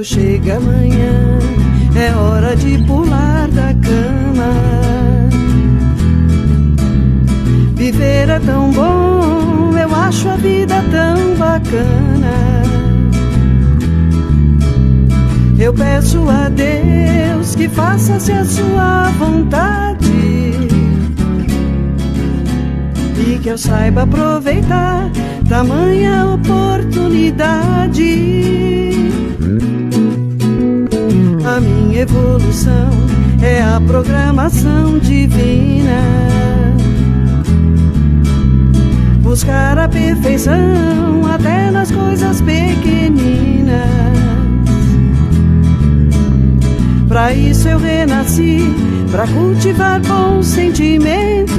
Quando chega amanhã, é hora de pular da cama. Viver é tão bom, eu acho a vida tão bacana. Eu peço a Deus que faça-se a sua vontade e que eu saiba aproveitar tamanha oportunidade. A minha evolução é a programação divina. Buscar a perfeição até nas coisas pequeninas. Pra isso eu renasci, pra cultivar bons sentimentos,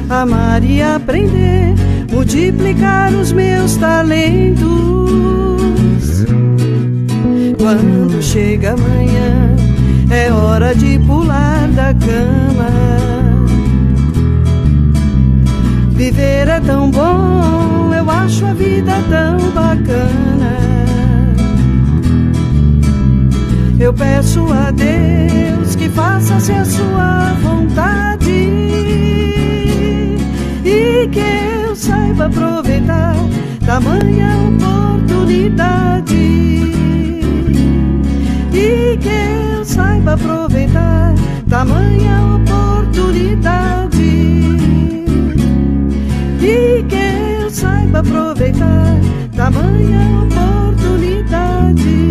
amar e aprender, multiplicar os meus talentos. Quando chega amanhã, é hora de pular da cama. Viver é tão bom, eu acho a vida tão bacana. Eu peço a Deus que faça-se a sua vontade e que eu saiba aproveitar tamanha oportunidade. E que eu saiba aproveitar tamanha oportunidade. E que eu saiba aproveitar tamanha oportunidade.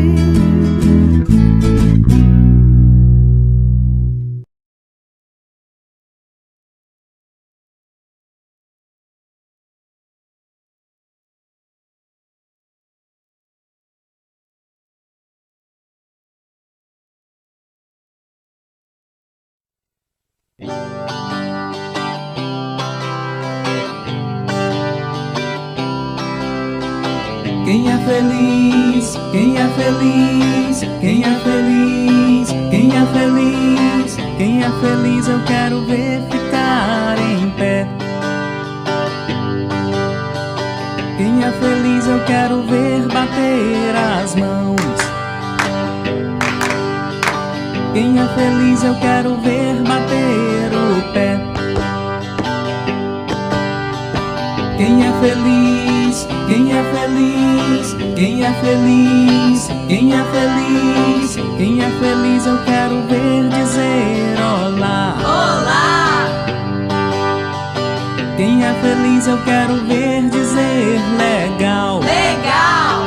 Quem é feliz, quem é feliz, quem é feliz, quem é feliz, quem é feliz eu quero ver ficar em pé. Quem é feliz eu quero ver bater as mãos. Quem é feliz eu quero ver bater o pé. Quem é feliz, quem é feliz, quem é feliz, quem é feliz, quem é feliz eu quero ver dizer olá. Olá! Quem é feliz eu quero ver dizer legal. Legal!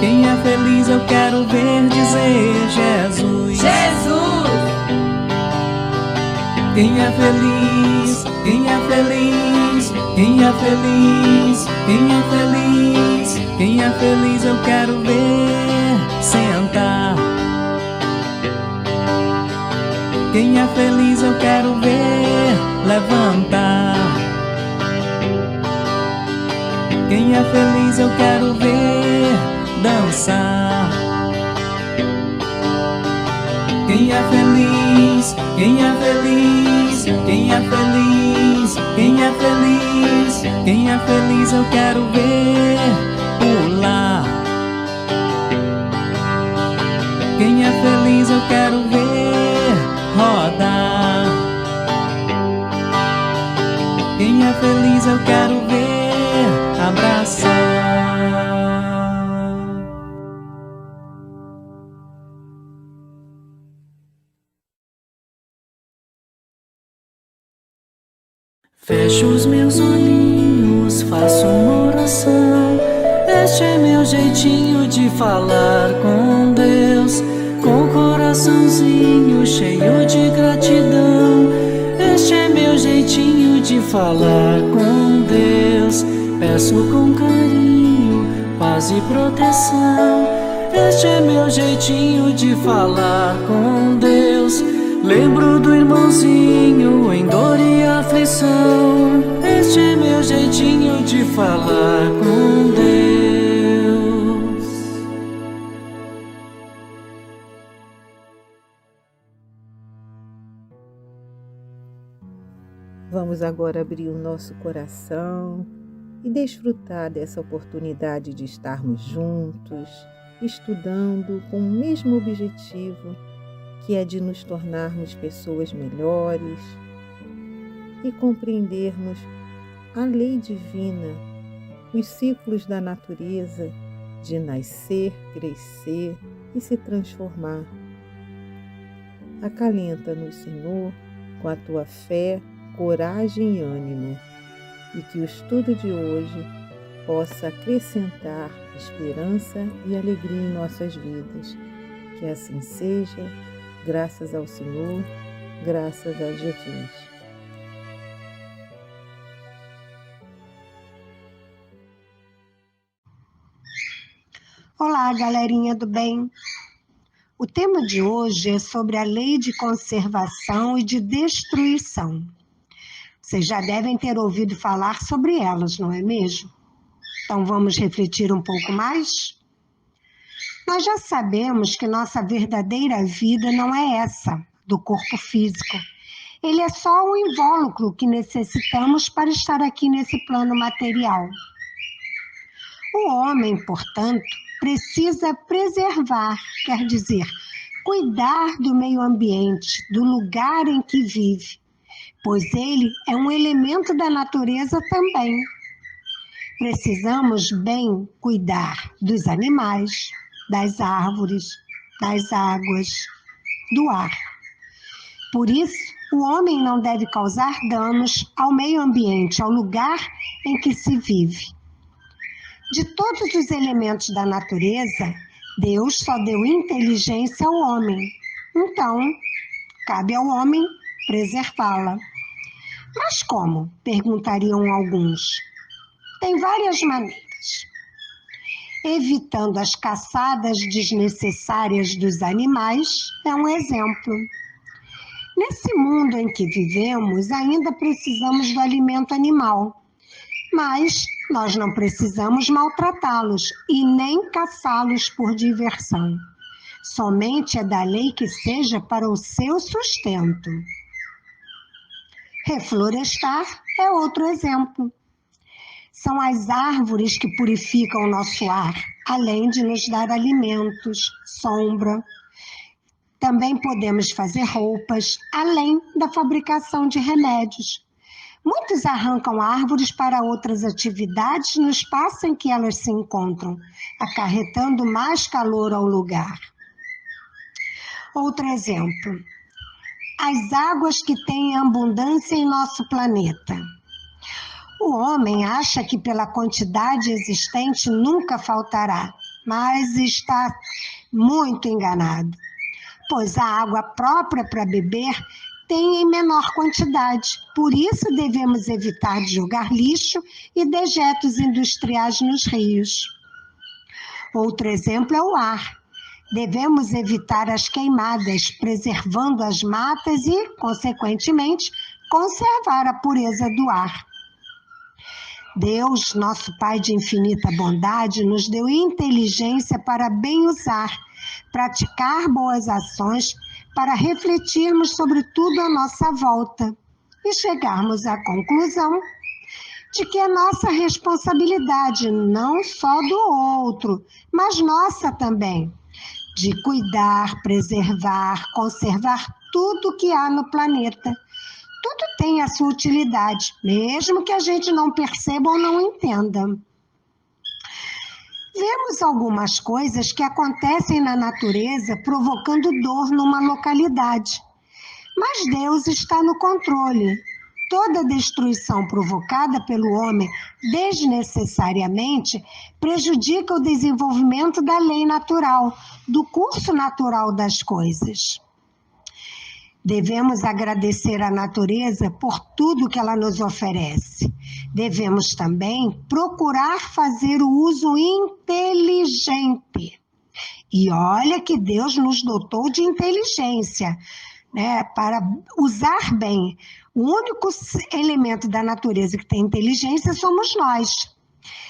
Quem é feliz eu quero ver dizer Jesus. Jesus! Quem é feliz, quem é feliz, quem é feliz, quem é feliz, quem é feliz eu quero ver sentar. Quem é feliz eu quero ver levantar. Quem é feliz eu quero ver dançar. Quem é feliz, quem é feliz, quem é feliz, quem é feliz, quem é feliz eu quero ver pular. Quem é feliz eu quero ver rodar. Quem é feliz eu quero ver abraçar. Fecho os meus olhinhos, faço uma oração. Este é meu jeitinho de falar com Deus, com o coraçãozinho cheio de gratidão. Este é meu jeitinho de falar com Deus. Peço com carinho, paz e proteção. Este é meu jeitinho de falar com Deus. Lembro do irmãozinho em dor e aflição. Este é meu jeitinho de falar com Deus. Vamos agora abrir o nosso coração e desfrutar dessa oportunidade de estarmos juntos, estudando com o mesmo objetivo, que é de nos tornarmos pessoas melhores e compreendermos a lei divina, os ciclos da natureza de nascer, crescer e se transformar. Acalenta-nos, Senhor, com a tua fé, coragem e ânimo, e que o estudo de hoje possa acrescentar esperança e alegria em nossas vidas. Que assim seja, graças ao Senhor, graças a Jesus. Olá, galerinha do bem! O tema de hoje é sobre a lei de conservação e de destruição. Vocês já devem ter ouvido falar sobre elas, não é mesmo? Então vamos refletir um pouco mais? Nós já sabemos que nossa verdadeira vida não é essa, do corpo físico. Ele é só o invólucro que necessitamos para estar aqui nesse plano material. O homem, portanto, precisa preservar, quer dizer, cuidar do meio ambiente, do lugar em que vive, pois ele é um elemento da natureza também. Precisamos bem cuidar dos animais, das árvores, das águas, do ar. Por isso, o homem não deve causar danos ao meio ambiente, ao lugar em que se vive. De todos os elementos da natureza, Deus só deu inteligência ao homem. Então, cabe ao homem preservá-la. Mas como? Perguntariam alguns. Tem várias maneiras. Evitando as caçadas desnecessárias dos animais é um exemplo. Nesse mundo em que vivemos, ainda precisamos do alimento animal. Mas nós não precisamos maltratá-los e nem caçá-los por diversão. Somente é da lei que seja para o seu sustento. Reflorestar é outro exemplo. São as árvores que purificam o nosso ar, além de nos dar alimentos, sombra. Também podemos fazer roupas, além da fabricação de remédios. Muitos arrancam árvores para outras atividades no espaço em que elas se encontram, acarretando mais calor ao lugar. Outro exemplo, as águas que têm abundância em nosso planeta. O homem acha que pela quantidade existente nunca faltará, mas está muito enganado, pois a água própria para beber tem em menor quantidade. Por isso devemos evitar de jogar lixo e dejetos industriais nos rios. Outro exemplo é o ar. Devemos evitar as queimadas, preservando as matas e, consequentemente, conservar a pureza do ar. Deus, nosso Pai de infinita bondade, nos deu inteligência para bem usar, praticar boas ações, para refletirmos sobre tudo à nossa volta e chegarmos à conclusão de que é nossa responsabilidade, não só do outro, mas nossa também, de cuidar, preservar, conservar tudo que há no planeta. Tudo tem a sua utilidade, mesmo que a gente não perceba ou não entenda. Vemos algumas coisas que acontecem na natureza provocando dor numa localidade. Mas Deus está no controle. Toda destruição provocada pelo homem desnecessariamente prejudica o desenvolvimento da lei natural, do curso natural das coisas. Devemos agradecer à natureza por tudo que ela nos oferece. Devemos também procurar fazer o uso inteligente. E olha que Deus nos dotou de inteligência, né, para usar bem. O único elemento da natureza que tem inteligência somos nós.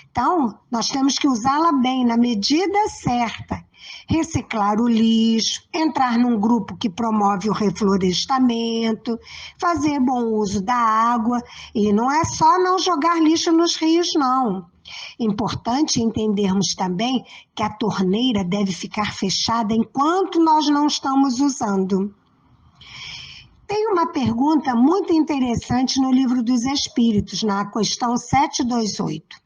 Então, nós temos que usá-la bem, na medida certa. reciclar o lixo, entrar num grupo que promove o reflorestamento, fazer bom uso da água. E não é só não jogar lixo nos rios, não. Importante entendermos também que a torneira deve ficar fechada enquanto nós não estamos usando. Tem uma pergunta muito interessante no Livro dos Espíritos, na questão 728.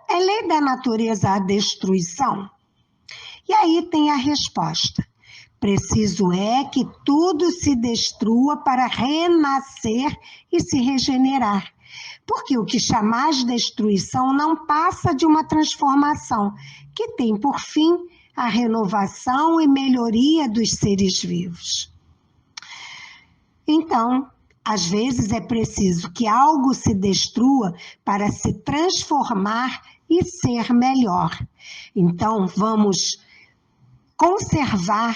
É lei da natureza a destruição? E aí tem a resposta. Preciso é que tudo se destrua para renascer e se regenerar. Porque o que chamais destruição não passa de uma transformação, que tem por fim a renovação e melhoria dos seres vivos. Então, às vezes é preciso que algo se destrua para se transformar e ser melhor. Então, vamos conservar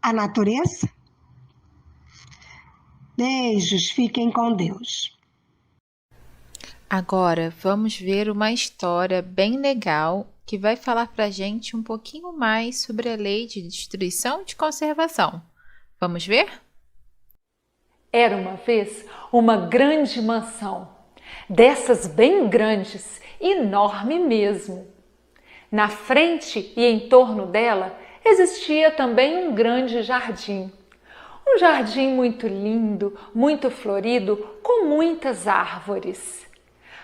a natureza? Beijos, fiquem com Deus. Agora vamos ver uma história bem legal que vai falar para a gente um pouquinho mais sobre a lei de destruição e de conservação. Vamos ver? Era uma vez uma grande mansão, dessas bem grandes, enorme mesmo. Na frente e em torno dela existia também um grande jardim. Um jardim muito lindo, muito florido, com muitas árvores.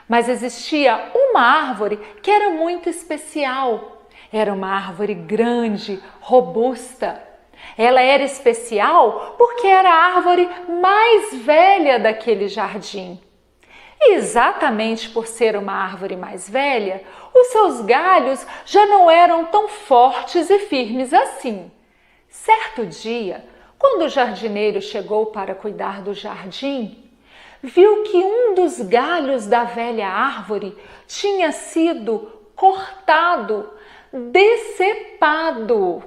Mas existia uma árvore que era muito especial. Era uma árvore grande, robusta. Ela era especial porque era a árvore mais velha daquele jardim. E exatamente por ser uma árvore mais velha, os seus galhos já não eram tão fortes e firmes assim. Certo dia, quando o jardineiro chegou para cuidar do jardim, viu que um dos galhos da velha árvore tinha sido cortado, decepado.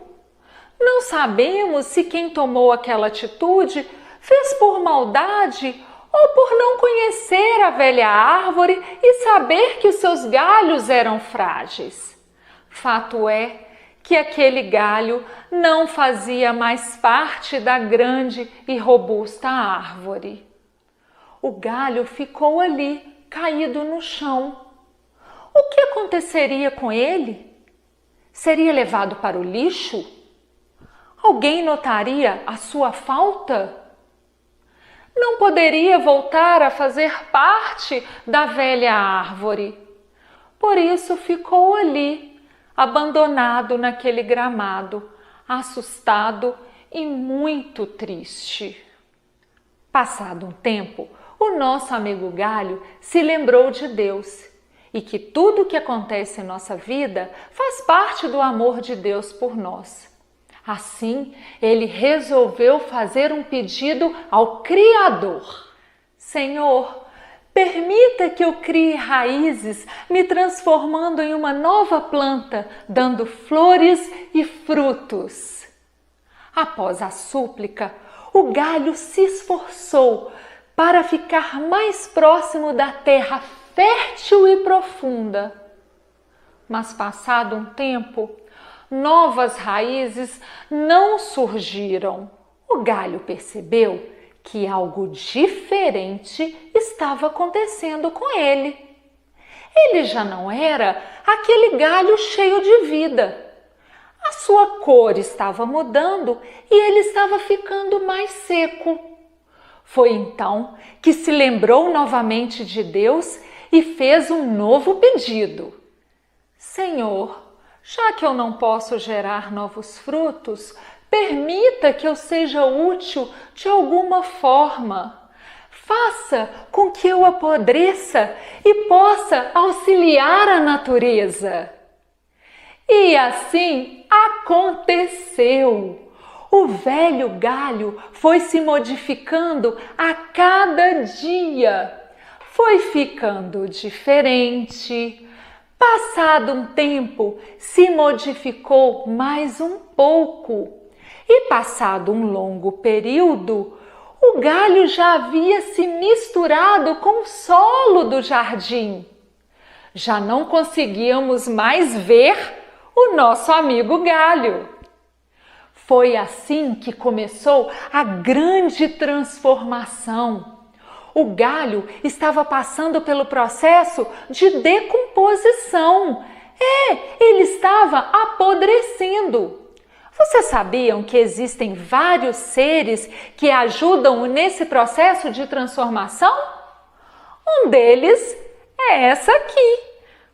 Não sabemos se quem tomou aquela atitude fez por maldade ou por não conhecer a velha árvore e saber que os seus galhos eram frágeis. Fato é que aquele galho não fazia mais parte da grande e robusta árvore. O galho ficou ali, caído no chão. O que aconteceria com ele? Seria levado para o lixo? Alguém notaria a sua falta? Não poderia voltar a fazer parte da velha árvore. Por isso ficou ali, abandonado naquele gramado, assustado e muito triste. Passado um tempo, o nosso amigo galho se lembrou de Deus e que tudo o que acontece em nossa vida faz parte do amor de Deus por nós. Assim, ele resolveu fazer um pedido ao Criador. Senhor, permita que eu crie raízes, me transformando em uma nova planta, dando flores e frutos. Após a súplica, o galho se esforçou para ficar mais próximo da terra fértil e profunda. Mas passado um tempo, novas raízes não surgiram. O galho percebeu que algo diferente estava acontecendo com ele. Ele já não era aquele galho cheio de vida. A sua cor estava mudando e ele estava ficando mais seco. Foi então que se lembrou novamente de Deus e fez um novo pedido. Senhor, já que eu não posso gerar novos frutos, permita que eu seja útil de alguma forma. Faça com que eu apodreça e possa auxiliar a natureza. E assim aconteceu. O velho galho foi se modificando a cada dia. Foi ficando diferente. Passado um tempo, se modificou mais um pouco. E passado um longo período, o galho já havia se misturado com o solo do jardim. Já não conseguíamos mais ver o nosso amigo galho. Foi assim que começou a grande transformação. O galho estava passando pelo processo de decomposição. Ele estava apodrecendo. Vocês sabiam que existem vários seres que ajudam nesse processo de transformação? Um deles é essa aqui,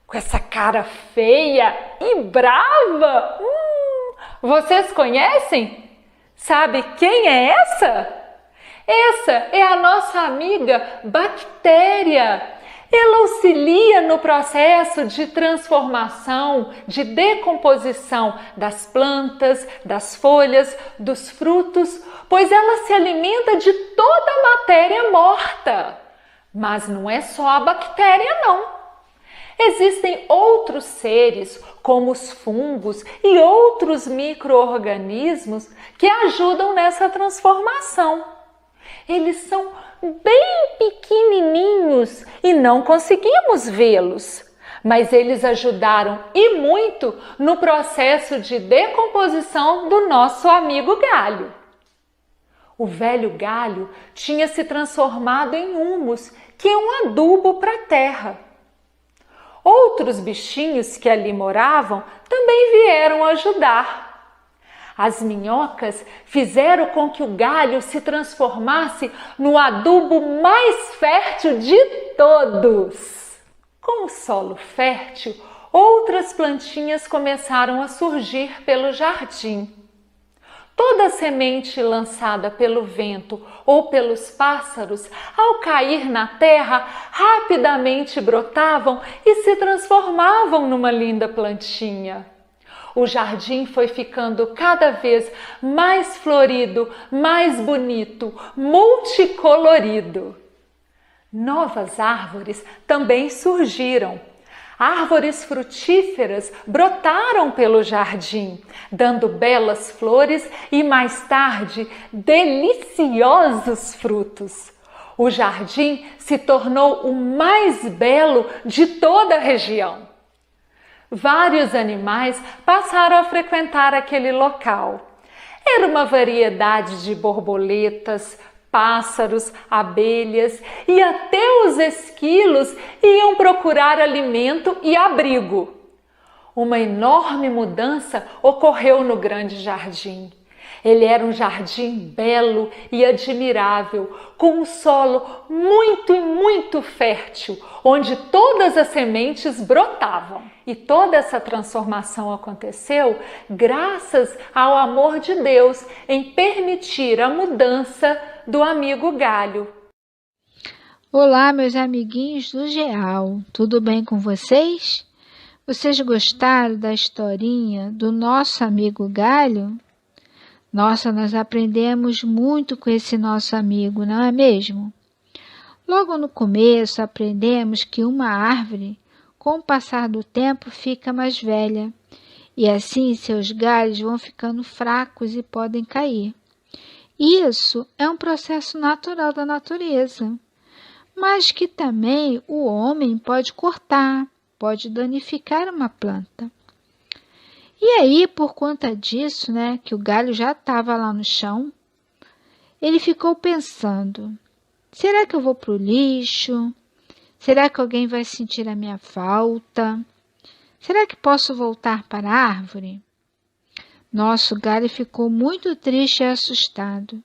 com essa cara feia e brava. Vocês conhecem? Sabe quem é essa? Essa é a nossa amiga bactéria. Ela auxilia no processo de transformação, de decomposição das plantas, das folhas, dos frutos, pois ela se alimenta de toda a matéria morta. Mas não é só a bactéria, não. Existem outros seres, como os fungos e outros micro-organismos, que ajudam nessa transformação. Eles são bem pequenininhos e não conseguimos vê-los, mas eles ajudaram e muito no processo de decomposição do nosso amigo galho. O velho galho tinha se transformado em humus, que é um adubo para a terra. Outros bichinhos que ali moravam também vieram ajudar. As minhocas fizeram com que o galho se transformasse no adubo mais fértil de todos. Com o solo fértil, outras plantinhas começaram a surgir pelo jardim. Toda semente lançada pelo vento ou pelos pássaros, ao cair na terra, rapidamente brotavam e se transformavam numa linda plantinha. O jardim foi ficando cada vez mais florido, mais bonito, multicolorido. Novas árvores também surgiram. Árvores frutíferas brotaram pelo jardim, dando belas flores e mais tarde deliciosos frutos. O jardim se tornou o mais belo de toda a região. Vários animais passaram a frequentar aquele local. Era uma variedade de borboletas, pássaros, abelhas e até os esquilos iam procurar alimento e abrigo. Uma enorme mudança ocorreu no grande jardim. Ele era um jardim belo e admirável, com um solo muito e muito fértil, onde todas as sementes brotavam. E toda essa transformação aconteceu graças ao amor de Deus em permitir a mudança do amigo galho. Olá, meus amiguinhos do GEAL, tudo bem com vocês? Vocês gostaram da historinha do nosso amigo galho? Nossa, nós aprendemos muito com esse nosso amigo, não é mesmo? Logo no começo aprendemos que uma árvore, com o passar do tempo, fica mais velha e assim seus galhos vão ficando fracos e podem cair. Isso é um processo natural da natureza, mas que também o homem pode cortar, pode danificar uma planta. E aí, por conta disso, que o galho já estava lá no chão, ele ficou pensando, será que eu vou para o lixo? Será que alguém vai sentir a minha falta? Será que posso voltar para a árvore? Nosso galho ficou muito triste e assustado.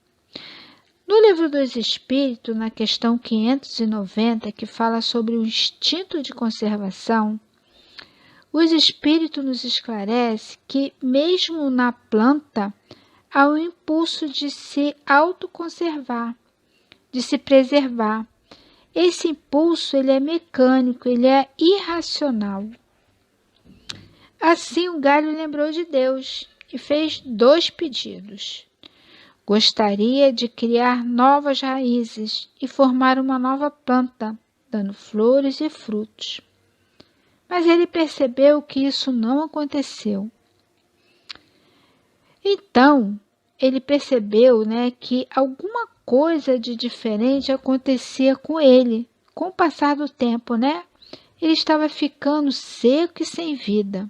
No Livro dos Espíritos, na questão 590, que fala sobre o instinto de conservação, os Espíritos nos esclarecem que, mesmo na planta, há um impulso de se autoconservar, de se preservar. Esse impulso ele é mecânico, ele é irracional. Assim, o galho lembrou de Deus e fez 2 pedidos. Gostaria de criar novas raízes e formar uma nova planta, dando flores e frutos. Mas ele percebeu que isso não aconteceu. Então, ele percebeu que alguma coisa de diferente acontecia com ele. Com o passar do tempo, ele estava ficando seco e sem vida.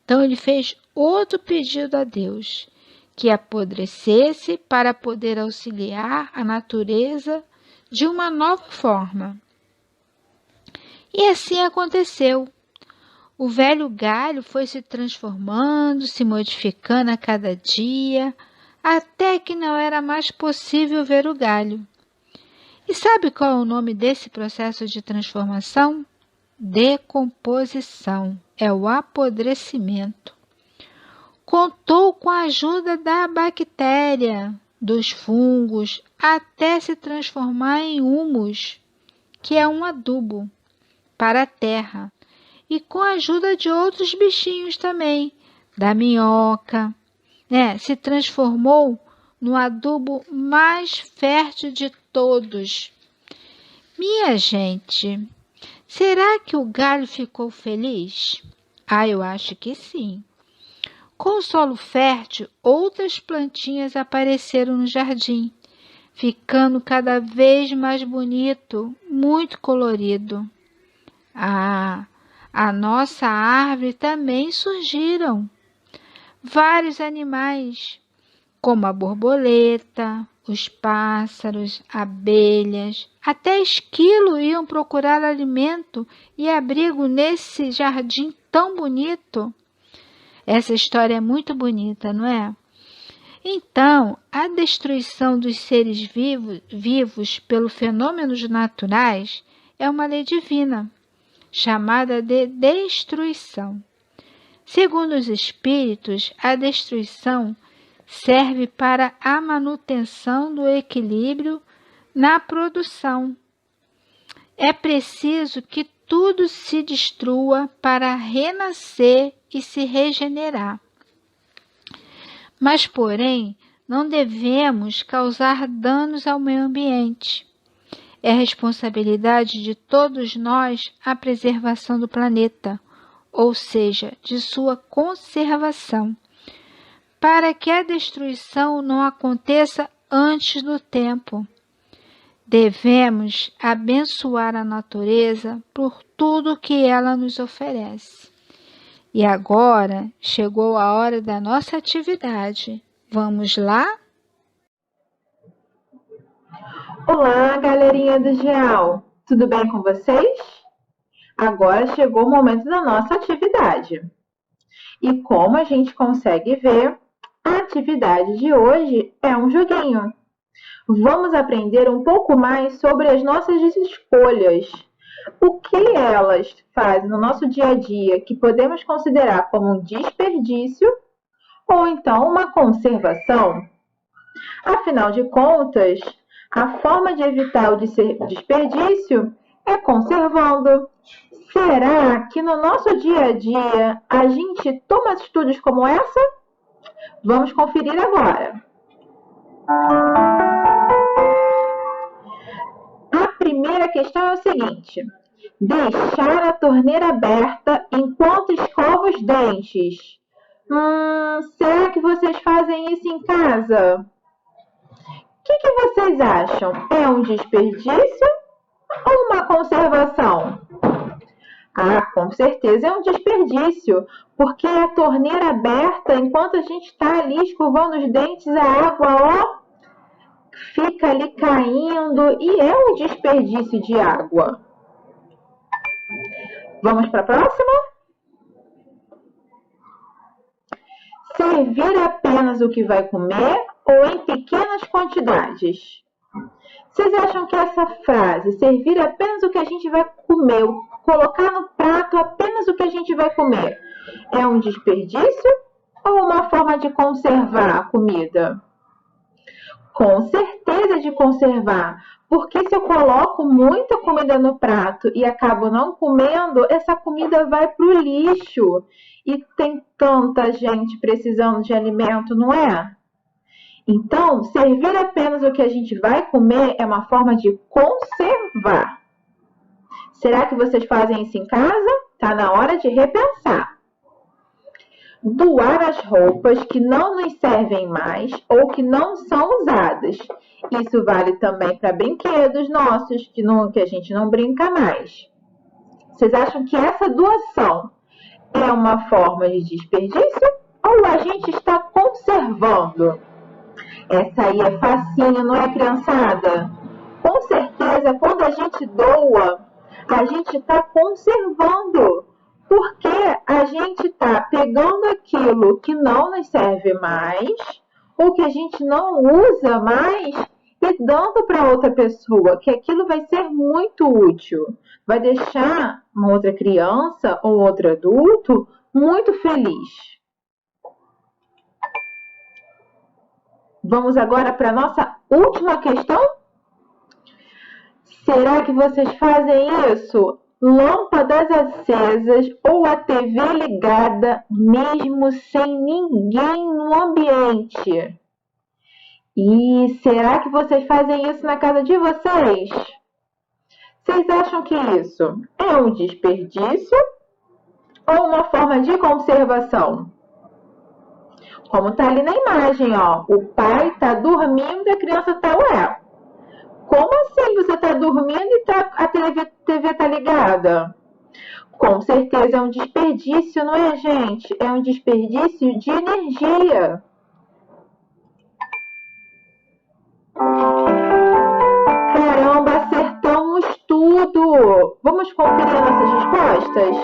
Então ele fez outro pedido a Deus, que apodrecesse para poder auxiliar a natureza de uma nova forma. E assim aconteceu. O velho galho foi se transformando, se modificando a cada dia, até que não era mais possível ver o galho. E sabe qual é o nome desse processo de transformação? Decomposição, é o apodrecimento. Contou com a ajuda da bactéria, dos fungos, até se transformar em humus, que é um adubo para a terra, e com a ajuda de outros bichinhos também, da minhoca, se transformou no adubo mais fértil de todos. Minha gente, será que o galho ficou feliz? Eu acho que sim. Com o solo fértil, outras plantinhas apareceram no jardim, ficando cada vez mais bonito, muito colorido. A nossa árvore também surgiram. Vários animais, como a borboleta, os pássaros, abelhas, até esquilo iam procurar alimento e abrigo nesse jardim tão bonito. Essa história é muito bonita, não é? Então, a destruição dos seres vivos pelo fenômenos naturais é uma lei divina, chamada de destruição. Segundo os espíritos, a destruição serve para a manutenção do equilíbrio na produção. É preciso que tudo se destrua para renascer e se regenerar. Mas, porém, não devemos causar danos ao meio ambiente. É responsabilidade de todos nós a preservação do planeta, ou seja, de sua conservação, para que a destruição não aconteça antes do tempo. Devemos abençoar a natureza por tudo que ela nos oferece. E agora chegou a hora da nossa atividade. Vamos lá? Olá, galerinha do GEAL! Tudo bem com vocês? Agora chegou o momento da nossa atividade. E como a gente consegue ver, a atividade de hoje é um joguinho. Vamos aprender um pouco mais sobre as nossas escolhas. O que elas fazem no nosso dia a dia que podemos considerar como um desperdício ou então uma conservação? Afinal de contas, a forma de evitar o desperdício é conservando. Será que no nosso dia a dia a gente toma atitudes como essa? Vamos conferir agora. A primeira questão é o seguinte: deixar a torneira aberta enquanto escova os dentes. Será que vocês fazem isso em casa? O que vocês acham? É um desperdício ou uma conservação? Com certeza é um desperdício, porque a torneira aberta, enquanto a gente está ali escovando os dentes, a água, fica ali caindo e é um desperdício de água. Vamos para a próxima? Servir apenas o que vai comer ou em pequenas quantidades? Vocês acham que essa frase, servir apenas o que a gente vai comer, colocar no prato apenas o que a gente vai comer, é um desperdício ou uma forma de conservar a comida? Com certeza de conservar, porque se eu coloco muita comida no prato e acabo não comendo, essa comida vai para o lixo. E tem tanta gente precisando de alimento, não é? Então, servir apenas o que a gente vai comer é uma forma de conservar. Será que vocês fazem isso em casa? Está na hora de repensar. Doar as roupas que não nos servem mais ou que não são usadas. Isso vale também para brinquedos nossos que a gente não brinca mais. Vocês acham que essa doação é uma forma de desperdício ou a gente está conservando? Essa aí é facinho, não é, criançada? Com certeza, quando a gente doa, a gente está conservando, porque a gente está pegando aquilo que não nos serve mais, ou que a gente não usa mais, e dando para outra pessoa, que aquilo vai ser muito útil, vai deixar uma outra criança ou outro adulto muito feliz. Vamos agora para a nossa última questão? Será que vocês fazem isso? Lâmpadas acesas ou a TV ligada, mesmo sem ninguém no ambiente? E será que vocês fazem isso na casa de vocês? Vocês acham que isso é um desperdício ou uma forma de conservação? Como está ali na imagem, ó, o pai está dormindo e a criança está, ué, como assim você está dormindo e a TV está ligada? Com certeza é um desperdício, não é, gente? É um desperdício de energia. Caramba, acertamos tudo! Vamos conferir nossas respostas?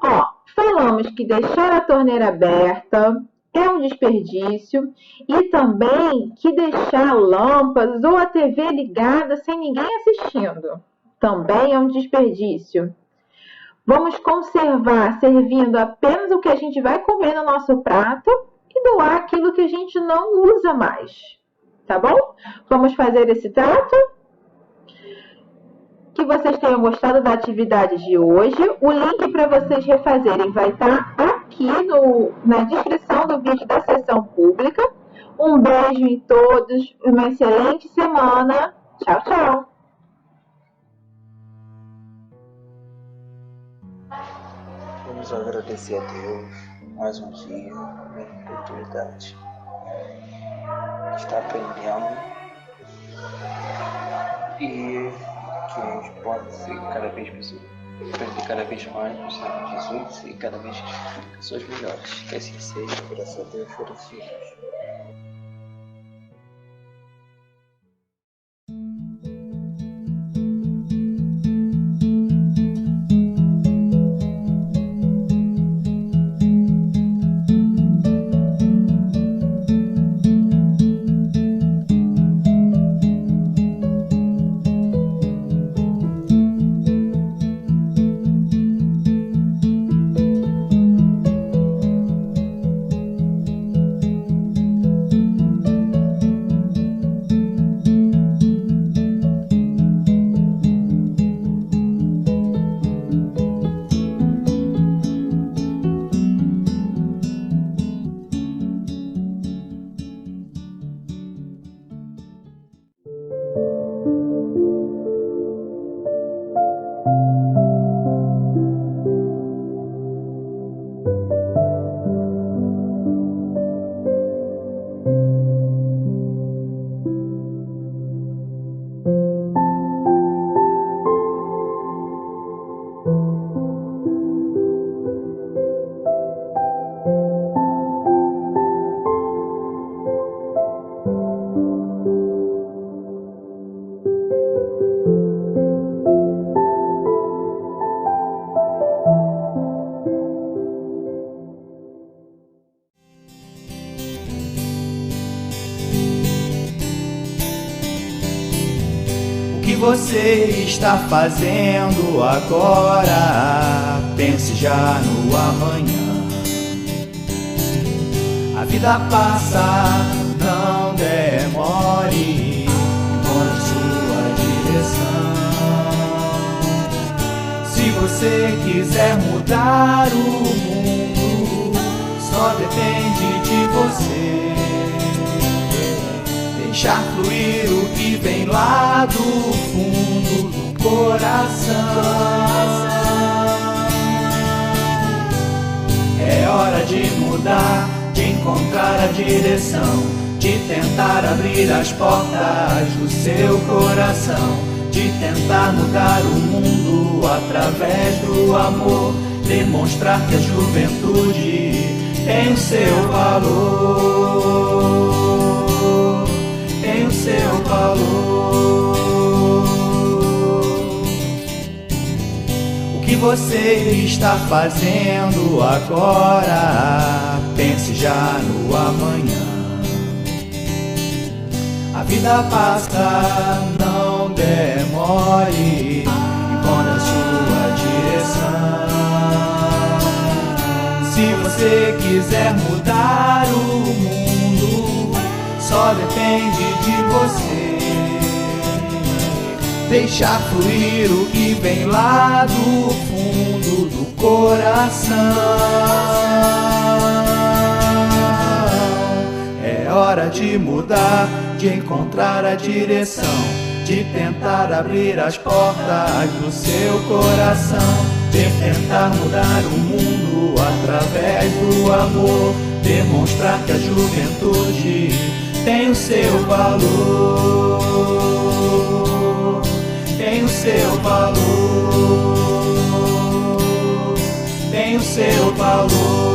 Ó, falamos que deixar a torneira aberta é um desperdício e também que deixar lâmpadas ou a TV ligada sem ninguém assistindo também é um desperdício. Vamos conservar servindo apenas o que a gente vai comer no nosso prato e doar aquilo que a gente não usa mais. Tá bom? Vamos fazer esse trato? Que vocês tenham gostado da atividade de hoje. O link para vocês refazerem vai estar aqui na descrição do vídeo da sessão pública. Um beijo em todos, uma excelente semana. Tchau, tchau! Vamos agradecer a Deus mais um dia, uma oportunidade. Está aprendendo e que a gente pode ser cada vez aprender cada vez mais no Senhor Jesus e cada vez pessoas melhores. Que assim seja, graças a Deus, foram filhos. O que você está fazendo agora? Pense já no amanhã. A vida passa, não demore, encontre sua direção. Se você quiser mudar o mundo, só depende de você. Deixar fluir o que vem lá do fundo do coração. É hora de mudar, de encontrar a direção, de tentar abrir as portas do seu coração, de tentar mudar o mundo através do amor. demonstrar que a juventude tem o seu valor, tem o seu valor. O que você está fazendo agora? Pense já no amanhã. A vida passa, não demore, encontre a sua direção. Se você quiser mudar o mundo, só depende de você. Deixar fluir o que vem lá do fundo do coração. É hora de mudar, de encontrar a direção, de tentar abrir as portas do seu coração, de tentar mudar o mundo através do amor, demonstrar que a juventude tem o seu valor, tem o seu valor, tem o seu valor.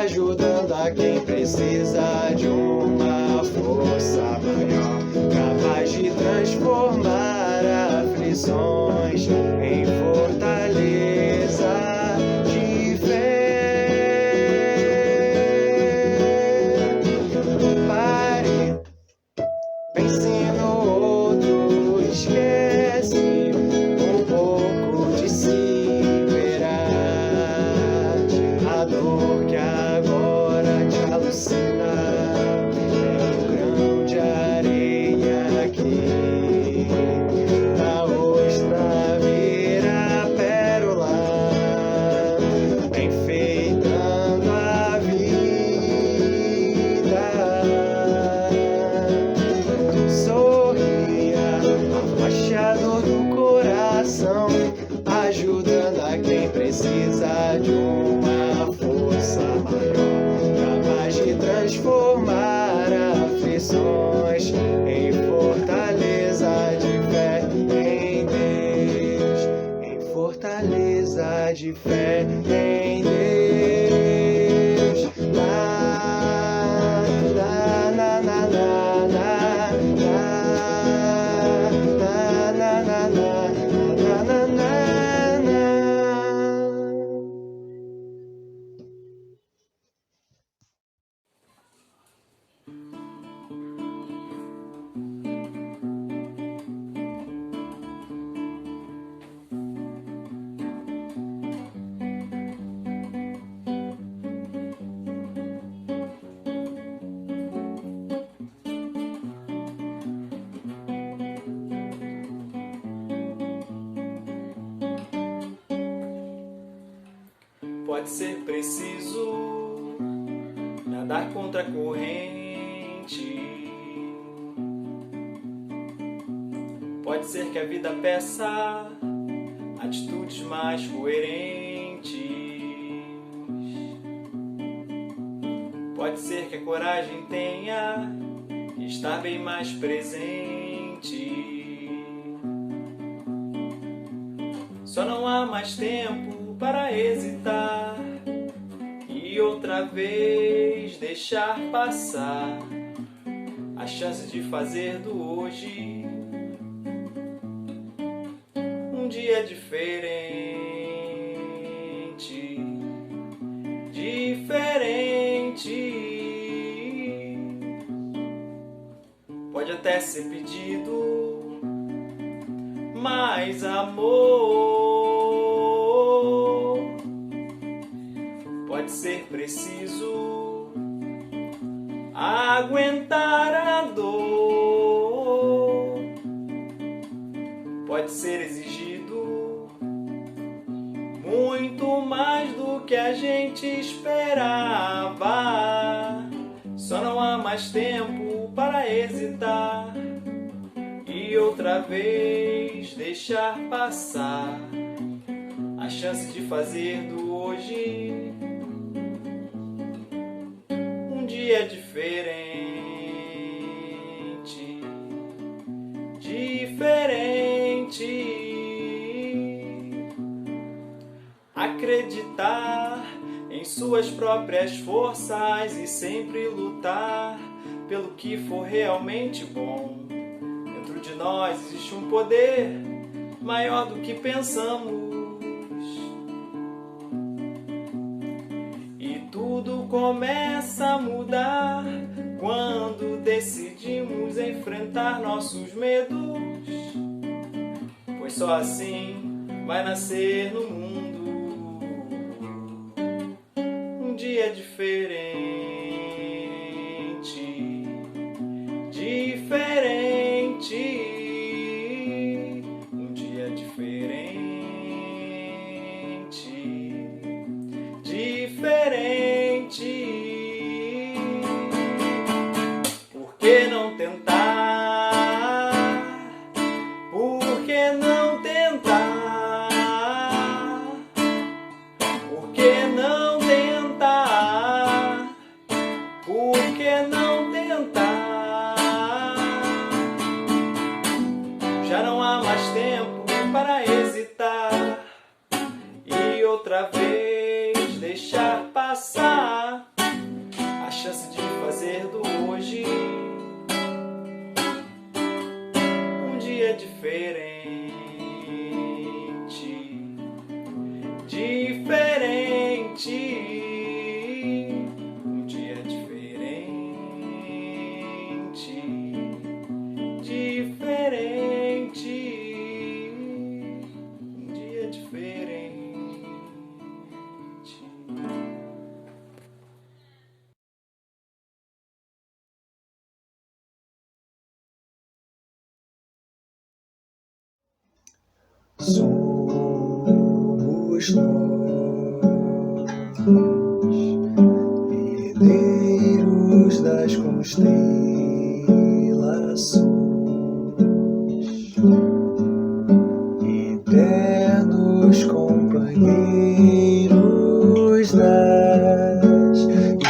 Ajudando a quem precisa de uma força maior, capaz de transformar aflições em fortaleza de fé. Pare, pense no outro, esquece um pouco de si, verás a dor que agora te alucina. É um grão de areia que da ostra vira pérola, enfeitando a vida. Sorria, afaste a dor do coração, ajudando a quem precisa de uma força maior, capaz de transformar aflições em fortaleza de fé em Deus, em fortaleza de fé em Deus. Pode ser preciso nadar contra a corrente. Pode ser que a vida peça atitudes mais coerentes. Pode ser que a coragem tenha estar bem mais presente. Só não há mais tempo para hesitar e outra vez deixar passar a chance de fazer do hoje um dia diferente, diferente. Pode até ser pedido mais amor, pode ser preciso aguentar a dor, pode ser exigido muito mais do que a gente esperava. Só não há mais tempo para hesitar e outra vez deixar passar a chance de fazer do hoje um dia diferente, diferente. Acreditar em suas próprias forças e sempre lutar pelo que for realmente bom. Dentro de nós existe um poder maior do que pensamos. E tudo começa a mudar quando decidimos enfrentar nossos medos. Pois só assim vai nascer no mundo um dia diferente, diferente, um dia diferente, diferente. Por que não tentar? Por que não tentar? Por que não tentar? Por que não tentar? Já não há mais tempo para hesitar e outra vez deixar passar a chance de fazer do hoje um dia diferente, diferente. Um dia diferente, diferente. Um dia diferente. Somos nós, herdeiros das constelações, eternos companheiros das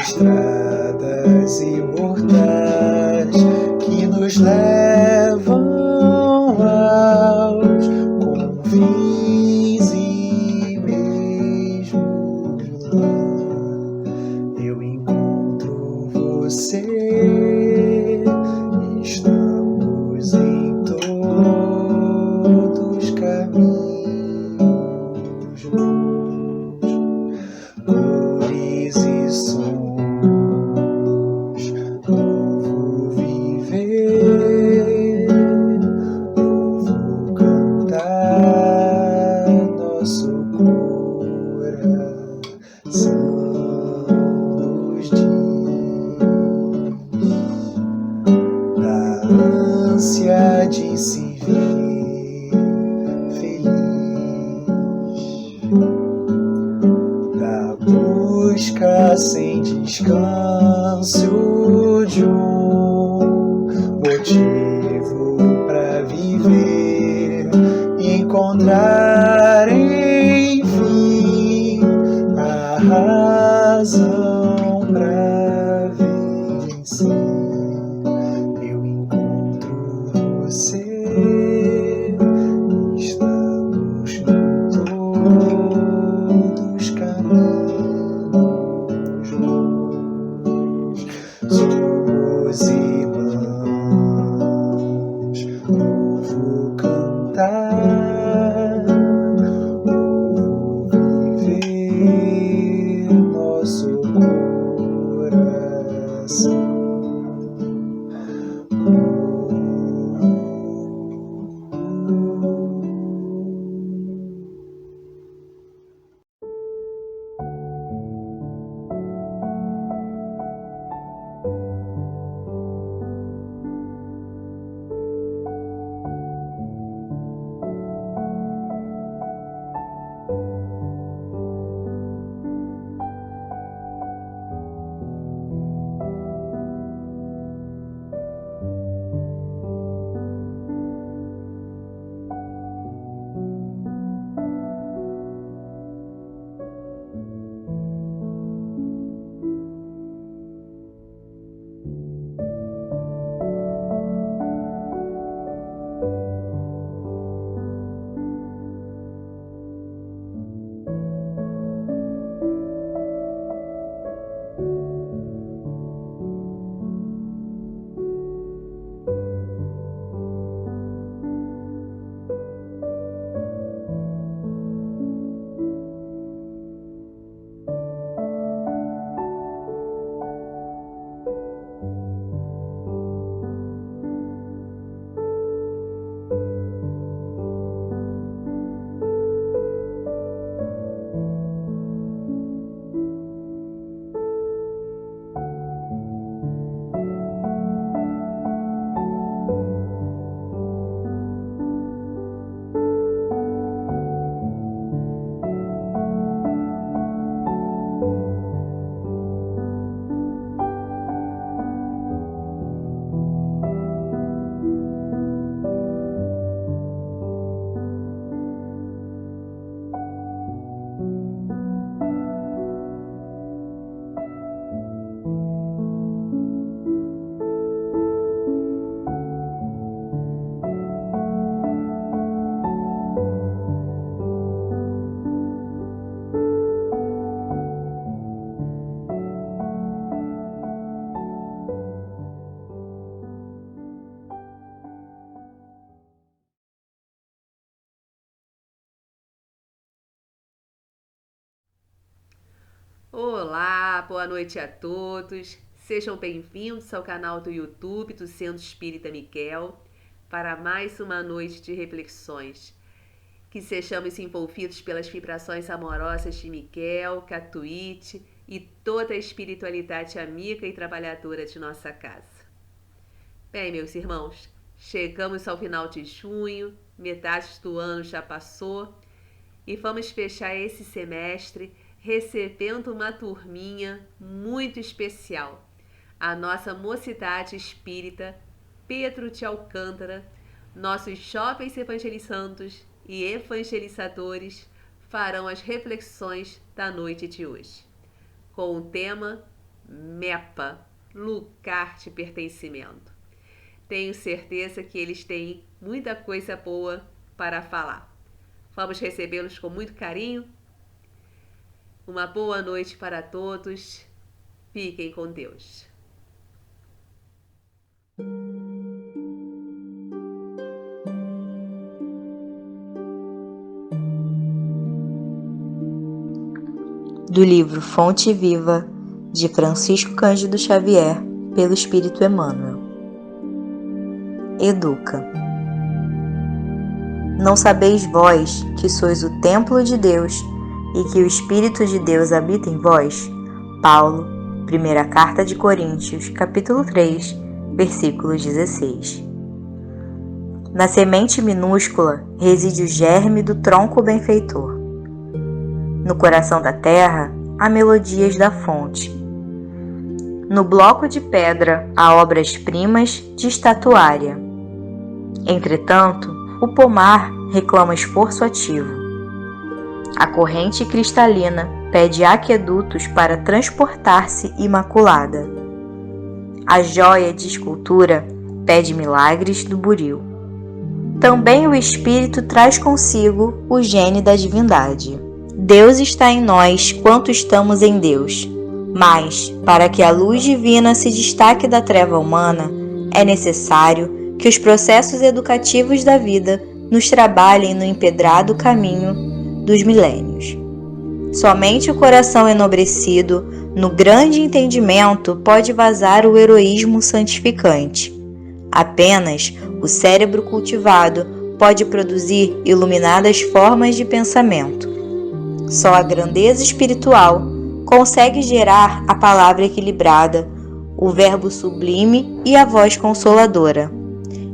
estradas imortais que nos levam aos confins e mesmo lá eu encontro você. Estamos em todos caminhos bons, cores e sons, novo viver, novo cantar, nosso coração nos diz da ânsia de se ver feliz, da busca sem descanso de um motivo para viver, encontrar enfim a razão para vencer. vou cantar, vou viver nosso coração. Olá, boa noite a todos. Sejam bem-vindos ao canal do YouTube do Centro Espírita Miquel para mais uma noite de reflexões. Que sejamos envolvidos pelas vibrações amorosas de Miquel, Catuíte e toda a espiritualidade amiga e trabalhadora de nossa casa. Bem, meus irmãos, chegamos ao final de junho, metade do ano já passou e vamos fechar esse semestre recebendo uma turminha muito especial. A nossa mocidade espírita, Pedro de Alcântara, nossos jovens evangelizandos e evangelizadores farão as reflexões da noite de hoje, com o tema MEPA, lugar de pertencimento. Tenho certeza que eles têm muita coisa boa para falar. Vamos recebê-los com muito carinho. Uma boa noite para todos. Fiquem com Deus. Do livro Fonte Viva, de Francisco Cândido Xavier, pelo Espírito Emmanuel. Educa. Não sabeis vós que sois o templo de Deus e que o Espírito de Deus habita em vós? Paulo, primeira carta de Coríntios, capítulo 3, versículo 16. Na semente minúscula reside o germe do tronco benfeitor. No coração da terra há melodias da fonte. No bloco de pedra há obras-primas de estatuária. Entretanto, o pomar reclama esforço ativo. A corrente cristalina pede aquedutos para transportar-se imaculada. A joia de escultura pede milagres do buril. Também o Espírito traz consigo o gene da divindade. Deus está em nós quanto estamos em Deus, mas, para que a luz divina se destaque da treva humana, é necessário que os processos educativos da vida nos trabalhem no empedrado caminho dos milênios. Somente o coração enobrecido, no grande entendimento, pode vazar o heroísmo santificante. Apenas o cérebro cultivado pode produzir iluminadas formas de pensamento. Só a grandeza espiritual consegue gerar a palavra equilibrada, o verbo sublime e a voz consoladora.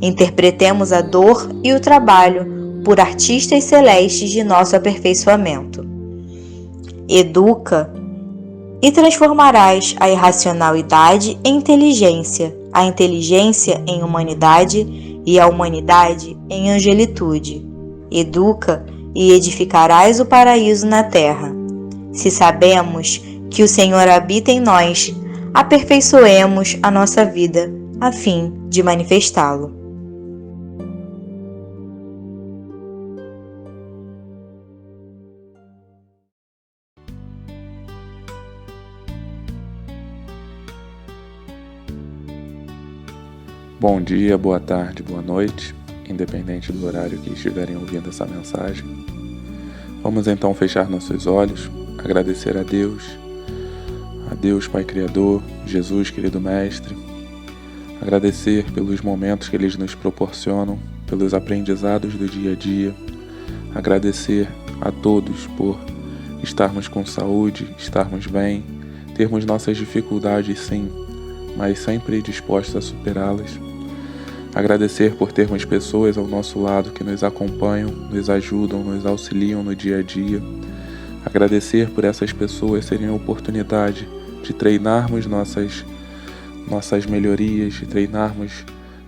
Interpretemos a dor e o trabalho por artistas celestes de nosso aperfeiçoamento. Educa e transformarás a irracionalidade em inteligência, a inteligência em humanidade e a humanidade em angelitude. Educa e edificarás o paraíso na terra. Se sabemos que o Senhor habita em nós, aperfeiçoemos a nossa vida a fim de manifestá-lo. Bom dia, boa tarde, boa noite, independente do horário que estiverem ouvindo essa mensagem. Vamos então fechar nossos olhos, agradecer a Deus Pai Criador, Jesus, querido Mestre, agradecer pelos momentos que eles nos proporcionam, pelos aprendizados do dia a dia, agradecer a todos por estarmos com saúde, estarmos bem, termos nossas dificuldades sim, mas sempre dispostos a superá-las. Agradecer por termos pessoas ao nosso lado que nos acompanham, nos ajudam, nos auxiliam no dia a dia. Agradecer por essas pessoas serem a oportunidade de treinarmos nossas melhorias, de treinarmos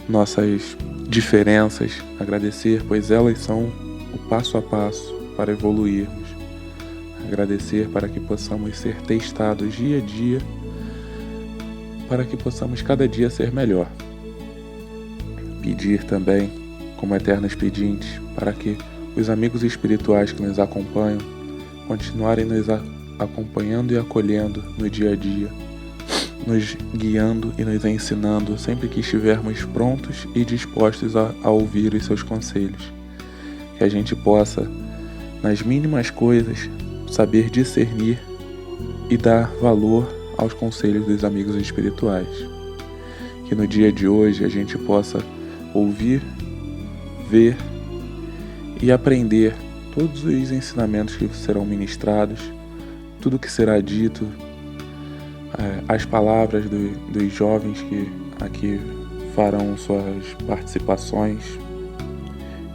nossas diferenças. Agradecer, pois elas são o passo a passo para evoluirmos. Agradecer para que possamos ser testados dia a dia, para que possamos cada dia ser melhor. Pedir também, como eternos pedintes, para que os amigos espirituais que nos acompanham continuarem nos acompanhando e acolhendo no dia a dia, nos guiando e nos ensinando sempre que estivermos prontos e dispostos a ouvir os seus conselhos. Que a gente possa, nas mínimas coisas, saber discernir e dar valor aos conselhos dos amigos espirituais. Que no dia de hoje a gente possa ouvir, ver e aprender todos os ensinamentos que serão ministrados, tudo que será dito, as palavras dos jovens que aqui farão suas participações.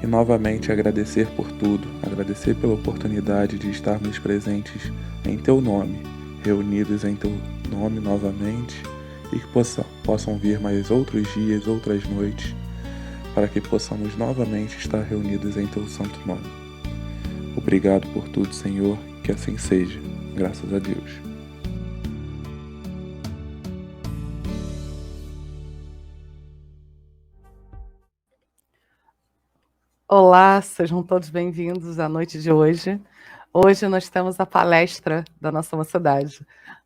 E novamente agradecer por tudo, agradecer pela oportunidade de estarmos presentes em Teu nome, reunidos em Teu nome novamente, e que possam vir mais outros dias, outras noites, para que possamos novamente estar reunidos em Teu santo nome. Obrigado por tudo, Senhor, que assim seja, graças a Deus. Olá, sejam todos bem-vindos à noite de hoje. Hoje nós temos a palestra da nossa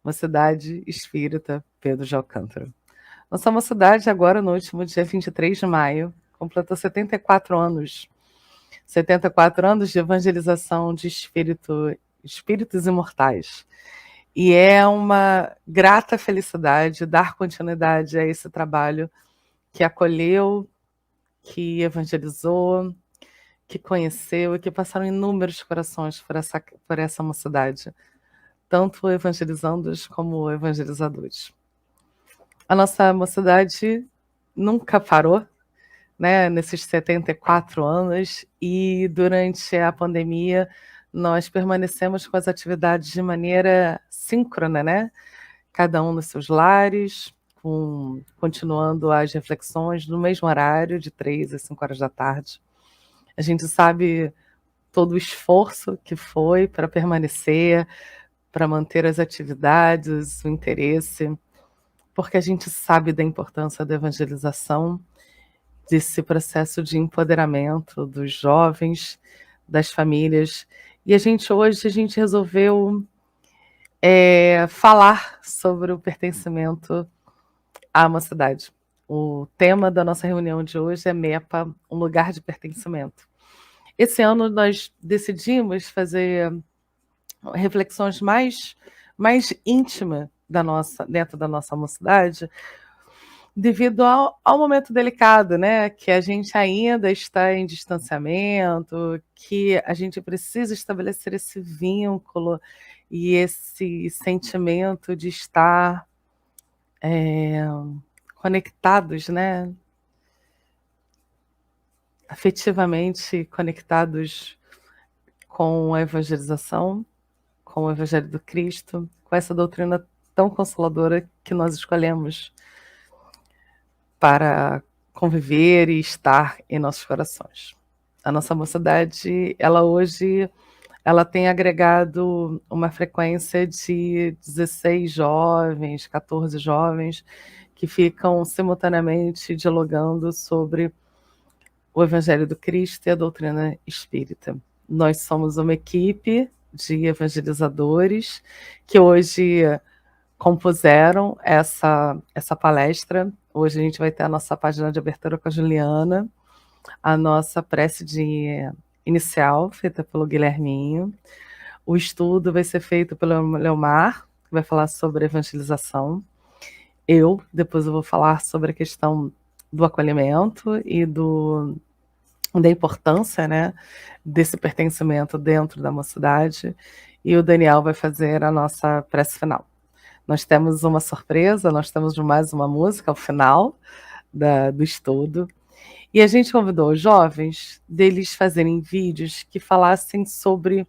Mocidade Espírita Pedro de Alcântara. Nossa mocidade agora, no último dia 23 de maio, completou 74 anos. 74 anos de evangelização de espíritos imortais. E é uma grata felicidade dar continuidade a esse trabalho que acolheu, que evangelizou, que conheceu e que passaram inúmeros corações por essa mocidade, tanto evangelizandos como evangelizadores. A nossa mocidade nunca parou, né, nesses 74 anos, e durante a pandemia nós permanecemos com as atividades de maneira síncrona, né? Cada um nos seus lares, continuando as reflexões no mesmo horário, de 3 às 5 horas da tarde. A gente sabe todo o esforço que foi para permanecer, para manter as atividades, o interesse, porque a gente sabe da importância da evangelização, desse processo de empoderamento dos jovens, das famílias. E hoje a gente resolveu falar sobre o pertencimento à mocidade. O tema da nossa reunião de hoje é MEPA, um lugar de pertencimento. Esse ano nós decidimos fazer reflexões mais íntimas dentro da nossa mocidade, devido ao momento delicado, né? Que a gente ainda está em distanciamento, que a gente precisa estabelecer esse vínculo e esse sentimento de estar conectados, né? Afetivamente conectados com a evangelização, com o Evangelho do Cristo, com essa doutrina tão consoladora que nós escolhemos para conviver e estar em nossos corações. A nossa mocidade, ela tem agregado uma frequência de 16 jovens, 14 jovens, que ficam simultaneamente dialogando sobre o Evangelho do Cristo e a doutrina espírita. Nós somos uma equipe de evangelizadores que hoje compuseram essa palestra. Hoje a gente vai ter a nossa página de abertura com a Juliana, a nossa prece inicial, feita pelo Guilherminho. O estudo vai ser feito pelo Leomar, que vai falar sobre evangelização. Depois eu vou falar sobre a questão do acolhimento e da importância, né, desse pertencimento dentro da mocidade. E o Daniel vai fazer a nossa prece final. Nós temos uma surpresa, nós temos mais uma música ao final do estudo. E a gente convidou os jovens deles fazerem vídeos que falassem sobre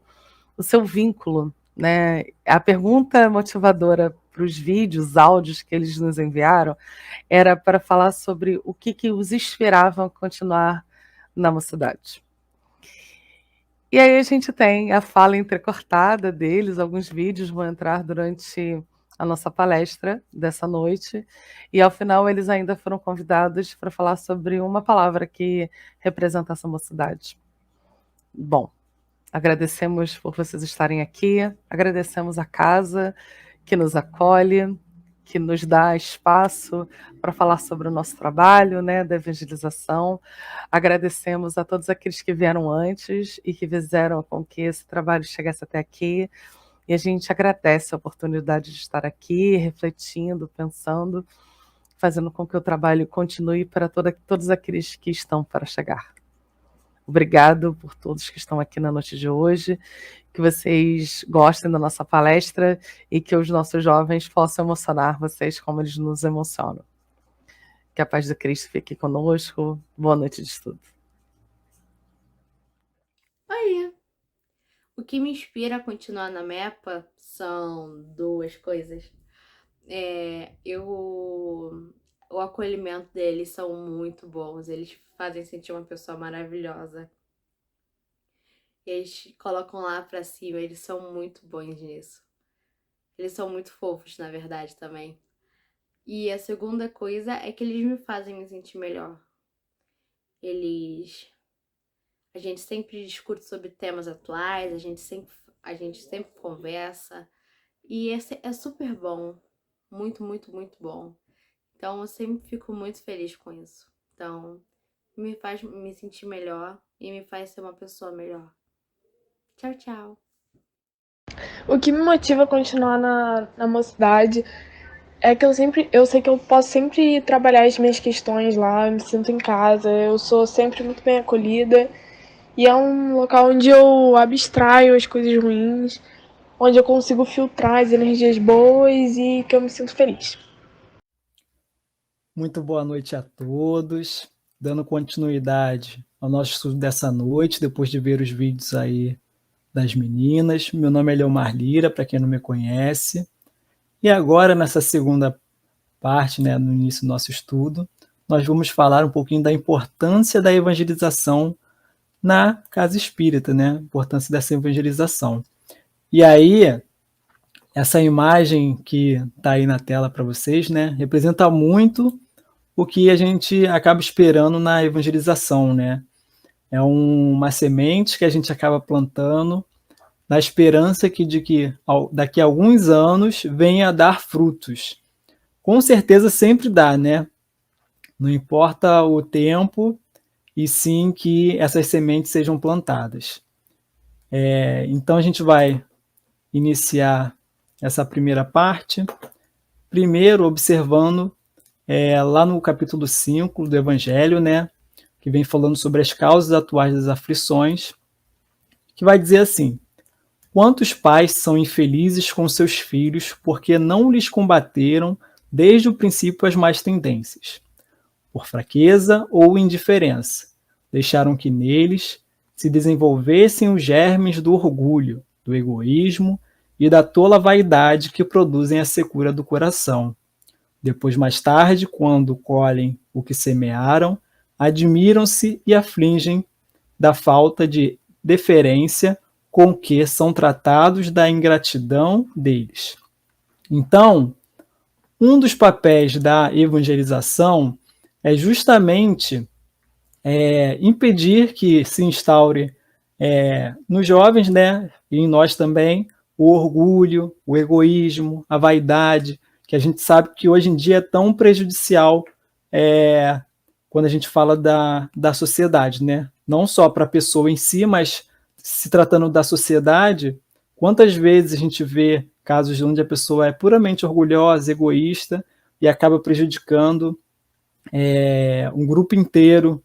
o seu vínculo, né? A pergunta motivadora para os vídeos, áudios que eles nos enviaram, era para falar sobre o que os inspirava a continuar na mocidade. E aí a gente tem a fala entrecortada deles, alguns vídeos vão entrar durante a nossa palestra dessa noite, e ao final eles ainda foram convidados para falar sobre uma palavra que representa essa mocidade. Bom, agradecemos por vocês estarem aqui, agradecemos a casa que nos acolhe, que nos dá espaço para falar sobre o nosso trabalho, né, da evangelização. Agradecemos a todos aqueles que vieram antes e que fizeram com que esse trabalho chegasse até aqui. E a gente agradece a oportunidade de estar aqui, refletindo, pensando, fazendo com que o trabalho continue para todos aqueles que estão para chegar. Obrigado por todos que estão aqui na noite de hoje, que vocês gostem da nossa palestra e que os nossos jovens possam emocionar vocês como eles nos emocionam. Que a paz de Cristo fique conosco. Boa noite de estudo. Oi! O que me inspira a continuar na MEPA são duas coisas. O acolhimento deles são muito bons, eles fazem sentir uma pessoa maravilhosa. Eles colocam lá pra cima, eles são muito bons nisso. Eles são muito fofos, na verdade, também. E a segunda coisa é que eles me fazem me sentir melhor. A gente sempre discute sobre temas atuais, a gente sempre conversa. E é super bom. Muito, muito, muito bom. Então, eu sempre fico muito feliz com isso. Então, me faz me sentir melhor e me faz ser uma pessoa melhor. Tchau, tchau. O que me motiva a continuar na mocidade é que eu sei que eu posso sempre trabalhar as minhas questões lá, eu me sinto em casa, eu sou sempre muito bem acolhida. E é um local onde eu abstraio as coisas ruins, onde eu consigo filtrar as energias boas e que eu me sinto feliz. Muito boa noite a todos, dando continuidade ao nosso estudo dessa noite, depois de ver os vídeos aí das meninas. Meu nome é Leomar Lira, para quem não me conhece, e agora nessa segunda parte, né, no início do nosso estudo, nós vamos falar um pouquinho da importância da evangelização na casa espírita, né, a importância dessa evangelização. E aí, essa imagem que está aí na tela para vocês, né, representa muito o que a gente acaba esperando na evangelização, né? É uma semente que a gente acaba plantando na esperança de que daqui a alguns anos venha a dar frutos. Com certeza sempre dá, né? Não importa o tempo, e sim que essas sementes sejam plantadas. Então a gente vai iniciar essa primeira parte, primeiro observando lá no capítulo 5 do Evangelho, né, que vem falando sobre as causas atuais das aflições, que vai dizer assim: quantos pais são infelizes com seus filhos porque não lhes combateram desde o princípio as más tendências, por fraqueza ou indiferença, deixaram que neles se desenvolvessem os germes do orgulho, do egoísmo e da tola vaidade que produzem a secura do coração. Depois, mais tarde, quando colhem o que semearam, admiram-se e afligem da falta de deferência com que são tratados da ingratidão deles. Então, um dos papéis da evangelização é justamente impedir que se instaure nos jovens, né, e em nós também, o orgulho, o egoísmo, a vaidade, que a gente sabe que hoje em dia é tão prejudicial quando a gente fala da sociedade, né? Não só para a pessoa em si, mas se tratando da sociedade, quantas vezes a gente vê casos onde a pessoa é puramente orgulhosa, egoísta, e acaba prejudicando um grupo inteiro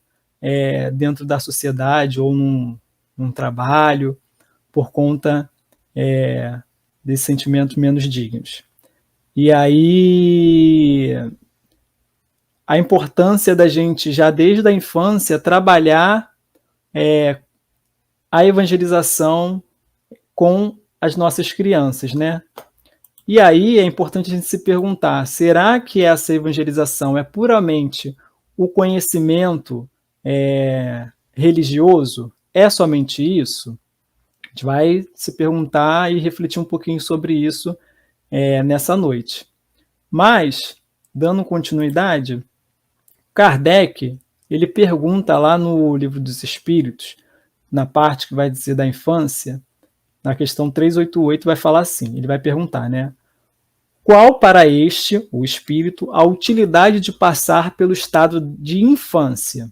dentro da sociedade ou num trabalho, por conta desses sentimentos menos dignos. E aí a importância da gente, já desde a infância, trabalhar a evangelização com as nossas crianças, né? E aí é importante a gente se perguntar, será que essa evangelização é puramente o conhecimento religioso? É somente isso? A gente vai se perguntar e refletir um pouquinho sobre isso nessa noite. Mas, dando continuidade, Kardec, ele pergunta lá no Livro dos Espíritos, na parte que vai dizer da infância, na questão 388, vai falar assim, ele vai perguntar, né? Qual para este, o espírito, a utilidade de passar pelo estado de infância?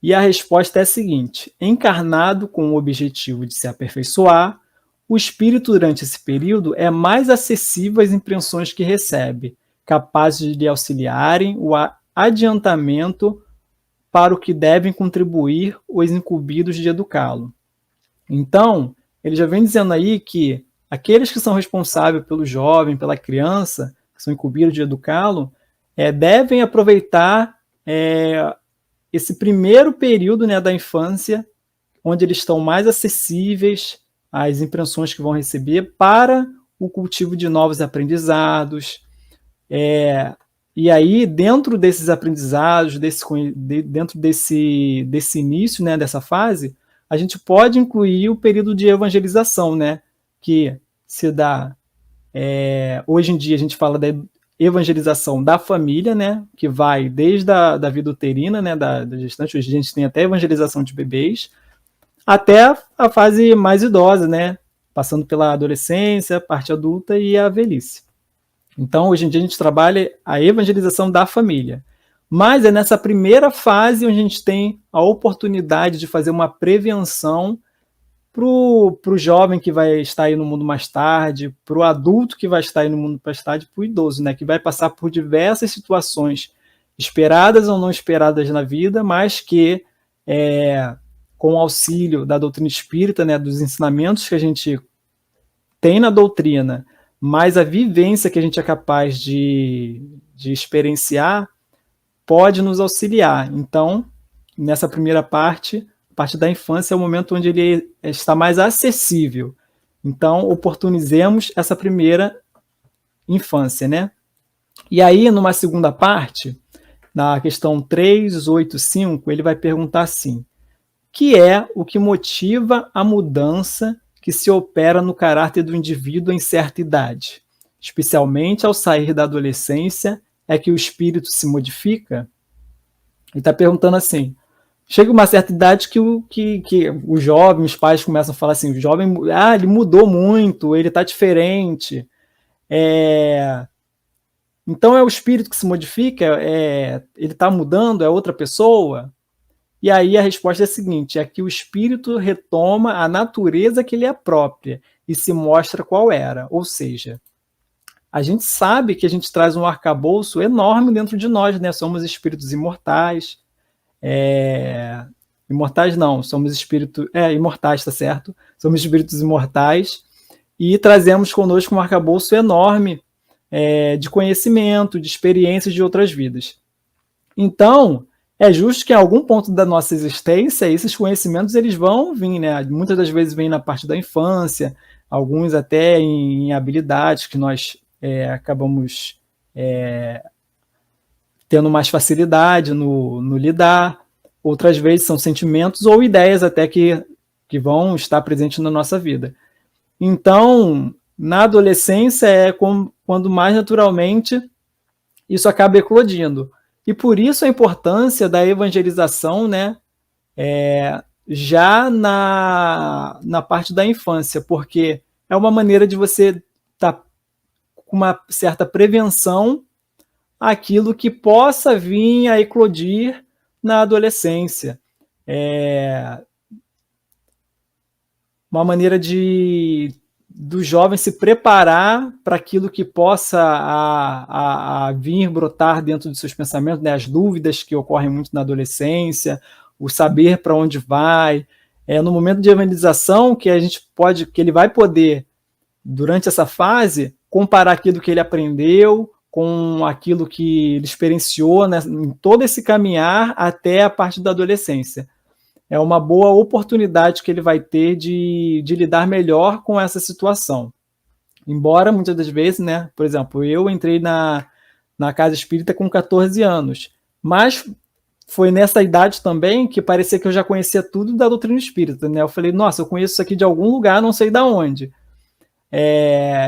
E a resposta é a seguinte: encarnado com o objetivo de se aperfeiçoar, o espírito durante esse período é mais acessível às impressões que recebe, capazes de lhe auxiliarem o adiantamento para o que devem contribuir os incumbidos de educá-lo. Então, ele já vem dizendo aí que aqueles que são responsáveis pelo jovem, pela criança, que são incumbidos de educá-lo, devem aproveitar esse primeiro período, né, da infância, onde eles estão mais acessíveis às impressões que vão receber para o cultivo de novos aprendizados. E aí, dentro desses aprendizados, dentro desse início, né, dessa fase, a gente pode incluir o período de evangelização, né, que se dá, hoje em dia a gente fala da evangelização da família, né, que vai desde da vida uterina, né, da gestante, hoje a gente tem até evangelização de bebês, até a fase mais idosa, né, passando pela adolescência, parte adulta e a velhice. Então, hoje em dia a gente trabalha a evangelização da família. Mas é nessa primeira fase onde a gente tem a oportunidade de fazer uma prevenção para o jovem que vai estar aí no mundo mais tarde, para o adulto que vai estar aí no mundo mais tarde, para o idoso, né, que vai passar por diversas situações esperadas ou não esperadas na vida, mas que, com o auxílio da doutrina espírita, né, dos ensinamentos que a gente tem na doutrina, mas a vivência que a gente é capaz de experienciar, pode nos auxiliar. Então, nessa primeira parte, a parte da infância é o momento onde ele está mais acessível. Então, oportunizemos essa primeira infância, né? E aí, numa segunda parte, na questão 385, ele vai perguntar assim: que é o que motiva a mudança que se opera no caráter do indivíduo em certa idade? Especialmente ao sair da adolescência, é que o espírito se modifica? Ele está perguntando assim, chega uma certa idade que o jovem, os pais começam a falar assim, o jovem, ele mudou muito, ele está diferente, Então é o espírito que se modifica, ele está mudando, é outra pessoa? E aí a resposta é a seguinte, é que o espírito retoma a natureza que lhe é própria e se mostra qual era. Ou seja, a gente sabe que a gente traz um arcabouço enorme dentro de nós, né? Somos espíritos imortais. Imortais não, somos espíritos... imortais, tá certo? Somos espíritos imortais e trazemos conosco um arcabouço enorme de conhecimento, de experiências de outras vidas. Então, é justo que em algum ponto da nossa existência, esses conhecimentos eles vão vir, né? Muitas das vezes vêm na parte da infância, alguns até em habilidades que nós acabamos tendo mais facilidade no lidar, outras vezes são sentimentos ou ideias até que vão estar presentes na nossa vida. Então, na adolescência é quando mais naturalmente isso acaba eclodindo. E por isso a importância da evangelização, né, já na parte da infância, porque é uma maneira de você estar com uma certa prevenção àquilo que possa vir a eclodir na adolescência. Uma maneira do jovem se preparar para aquilo que possa a vir brotar dentro de seus pensamentos, né? As dúvidas que ocorrem muito na adolescência, o saber para onde vai. No momento de evangelização que ele vai poder, durante essa fase, comparar aquilo que ele aprendeu com aquilo que ele experienciou, né, em todo esse caminhar até a parte da adolescência. É uma boa oportunidade que ele vai ter de lidar melhor com essa situação. Embora, muitas das vezes, né, por exemplo, eu entrei na casa espírita com 14 anos, mas foi nessa idade também que parecia que eu já conhecia tudo da doutrina espírita, né? Eu falei, nossa, eu conheço isso aqui de algum lugar, não sei de onde.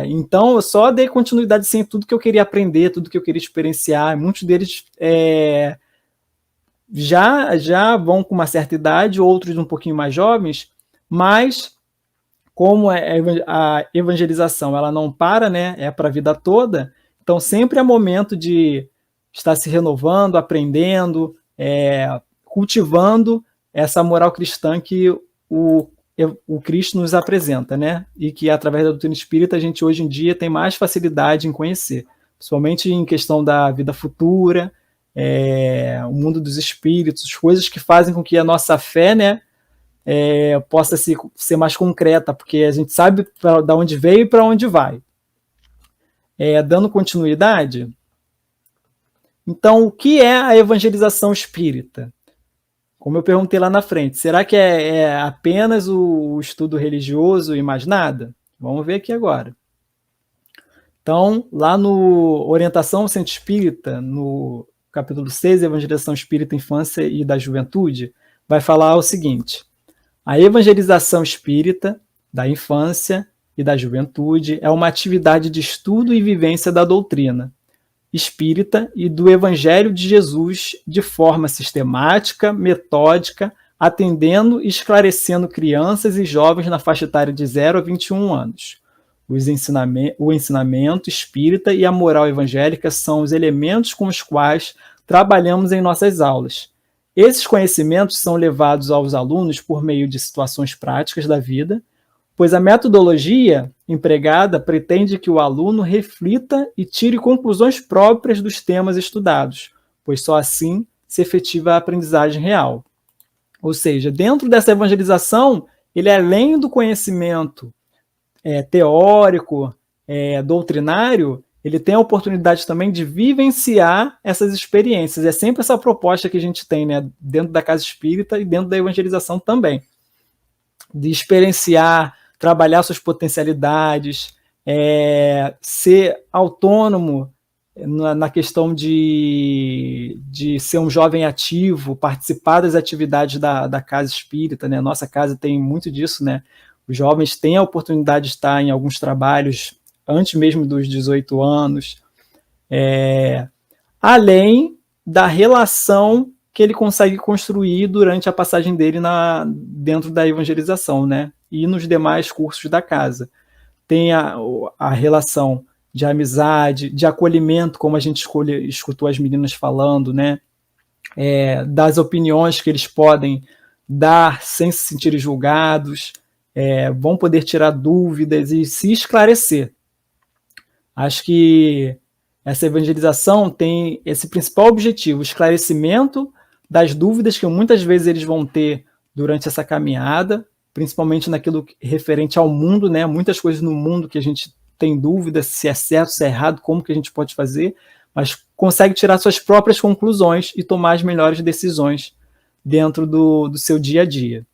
Então, eu só dei continuidade sem tudo que eu queria aprender, tudo que eu queria experienciar. Muitos deles já vão com uma certa idade, outros um pouquinho mais jovens, mas como a evangelização ela não para, né, é para a vida toda, então sempre é momento de estar se renovando, aprendendo, cultivando essa moral cristã que o Cristo nos apresenta, né, e que através da doutrina espírita a gente hoje em dia tem mais facilidade em conhecer, principalmente em questão da vida futura, o mundo dos espíritos, coisas que fazem com que a nossa fé, né, possa ser mais concreta, porque a gente sabe de onde veio e para onde vai. Dando continuidade, então, o que é a evangelização espírita? Como eu perguntei lá na frente, será que é apenas o estudo religioso e mais nada? Vamos ver aqui agora. Então, lá no Orientação ao Centro Espírita, no capítulo 6, Evangelização Espírita, Infância e da Juventude, vai falar o seguinte: a evangelização espírita da infância e da juventude é uma atividade de estudo e vivência da doutrina espírita e do Evangelho de Jesus de forma sistemática, metódica, atendendo e esclarecendo crianças e jovens na faixa etária de 0 a 21 anos. O ensinamento espírita e a moral evangélica são os elementos com os quais trabalhamos em nossas aulas. Esses conhecimentos são levados aos alunos por meio de situações práticas da vida, pois a metodologia empregada pretende que o aluno reflita e tire conclusões próprias dos temas estudados, pois só assim se efetiva a aprendizagem real. Ou seja, dentro dessa evangelização, ele além do conhecimento teórico, doutrinário, ele tem a oportunidade também de vivenciar essas experiências. É sempre essa proposta que a gente tem, né, dentro da casa espírita e dentro da evangelização também, de experienciar, trabalhar suas potencialidades, ser autônomo na questão de ser um jovem ativo, participar das atividades da casa espírita, né? Nossa casa tem muito disso, né? Os jovens têm a oportunidade de estar em alguns trabalhos antes mesmo dos 18 anos, além da relação que ele consegue construir durante a passagem dele dentro da evangelização, né? E nos demais cursos da casa. Tem a relação de amizade, de acolhimento, como a gente escutou as meninas falando, né? Das opiniões que eles podem dar sem se sentirem julgados, vão poder tirar dúvidas e se esclarecer. Acho que essa evangelização tem esse principal objetivo, o esclarecimento das dúvidas que muitas vezes eles vão ter durante essa caminhada, principalmente naquilo referente ao mundo, né? Muitas coisas no mundo que a gente tem dúvida se é certo, se é errado, como que a gente pode fazer, mas consegue tirar suas próprias conclusões e tomar as melhores decisões dentro do seu dia a dia.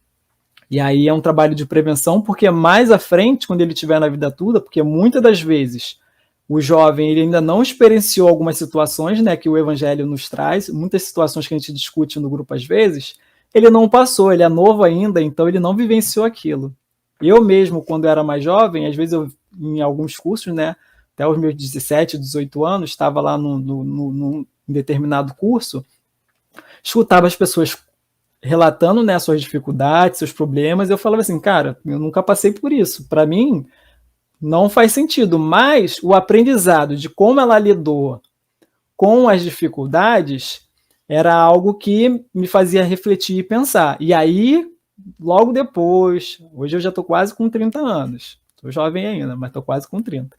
E aí é um trabalho de prevenção, porque mais à frente, quando ele estiver na vida toda, porque muitas das vezes o jovem ele ainda não experienciou algumas situações, né, que o evangelho nos traz, muitas situações que a gente discute no grupo às vezes, ele não passou, ele é novo ainda, então ele não vivenciou aquilo. Eu mesmo, quando era mais jovem, às vezes eu, em alguns cursos, né, até os meus 17, 18 anos, estava lá num determinado curso, escutava as pessoas relatando, né, suas dificuldades, seus problemas, e eu falava assim, cara, eu nunca passei por isso, para mim não faz sentido, mas o aprendizado de como ela lidou com as dificuldades era algo que me fazia refletir e pensar. E aí, logo depois, hoje eu já estou quase com 30 anos, estou jovem ainda, mas estou quase com 30.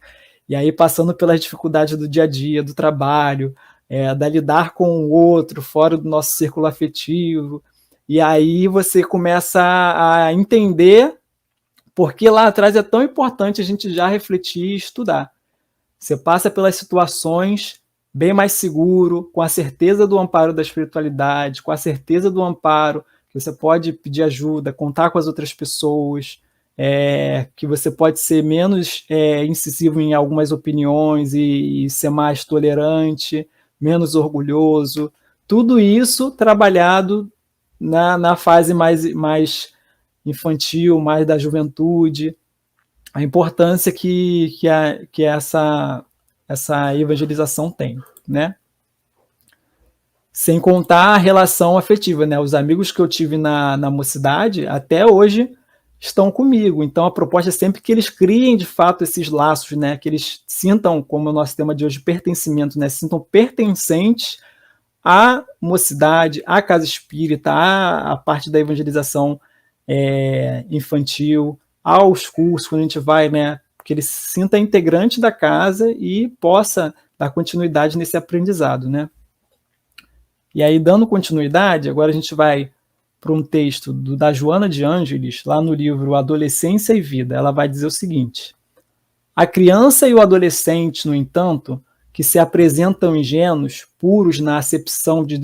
E aí, passando pelas dificuldades do dia a dia, do trabalho, da lidar com o outro, fora do nosso círculo afetivo, e aí você começa a entender porque lá atrás é tão importante a gente já refletir e estudar. Você passa pelas situações bem mais seguro, com a certeza do amparo da espiritualidade, com a certeza do amparo que você pode pedir ajuda, contar com as outras pessoas, que você pode ser menos incisivo em algumas opiniões e ser mais tolerante, menos orgulhoso. Tudo isso trabalhado na fase mais infantil, mais da juventude, a importância que essa evangelização tem, né? Sem contar a relação afetiva, né? Os amigos que eu tive na mocidade, até hoje, estão comigo. Então, a proposta é sempre que eles criem, de fato, esses laços, né? Que eles sintam, como o nosso tema de hoje, pertencimento, né? Se sintam pertencentes à mocidade, à casa espírita, à parte da evangelização infantil, aos cursos, quando a gente vai, né, que ele se sinta integrante da casa e possa dar continuidade nesse aprendizado, né? E aí, dando continuidade, agora a gente vai para um texto da Joana de Ângeles, lá no livro Adolescência e Vida. Ela vai dizer o seguinte: a criança e o adolescente, no entanto, que se apresentam ingênuos, puros na acepção de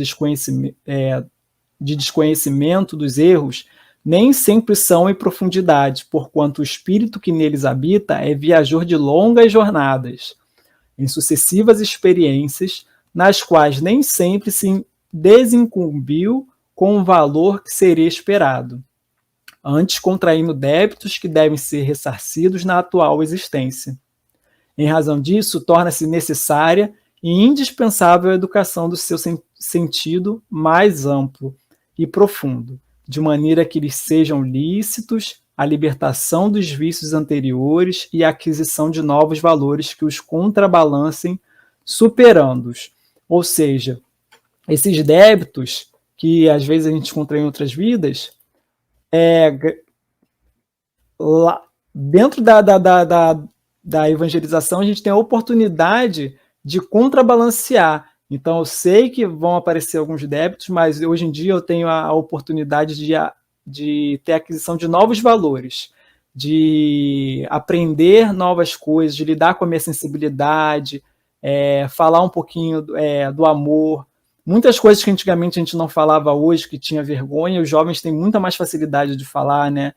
desconhecimento dos erros, nem sempre são em profundidade, porquanto o espírito que neles habita é viajor de longas jornadas, em sucessivas experiências, nas quais nem sempre se desincumbiu com o valor que seria esperado, antes contraindo débitos que devem ser ressarcidos na atual existência. Em razão disso, torna-se necessária e indispensável a educação do seu sentido mais amplo e profundo, de maneira que lhes sejam lícitos a libertação dos vícios anteriores e a aquisição de novos valores que os contrabalancem, superando-os. Ou seja, esses débitos que às vezes a gente contrai em outras vidas, dentro da evangelização a gente tem a oportunidade de contrabalancear. Então, eu sei que vão aparecer alguns débitos, mas hoje em dia eu tenho a oportunidade de ter aquisição de novos valores, de aprender novas coisas, de lidar com a minha sensibilidade, falar um pouquinho do amor. Muitas coisas que antigamente a gente não falava hoje, que tinha vergonha, os jovens têm muita mais facilidade de falar, né?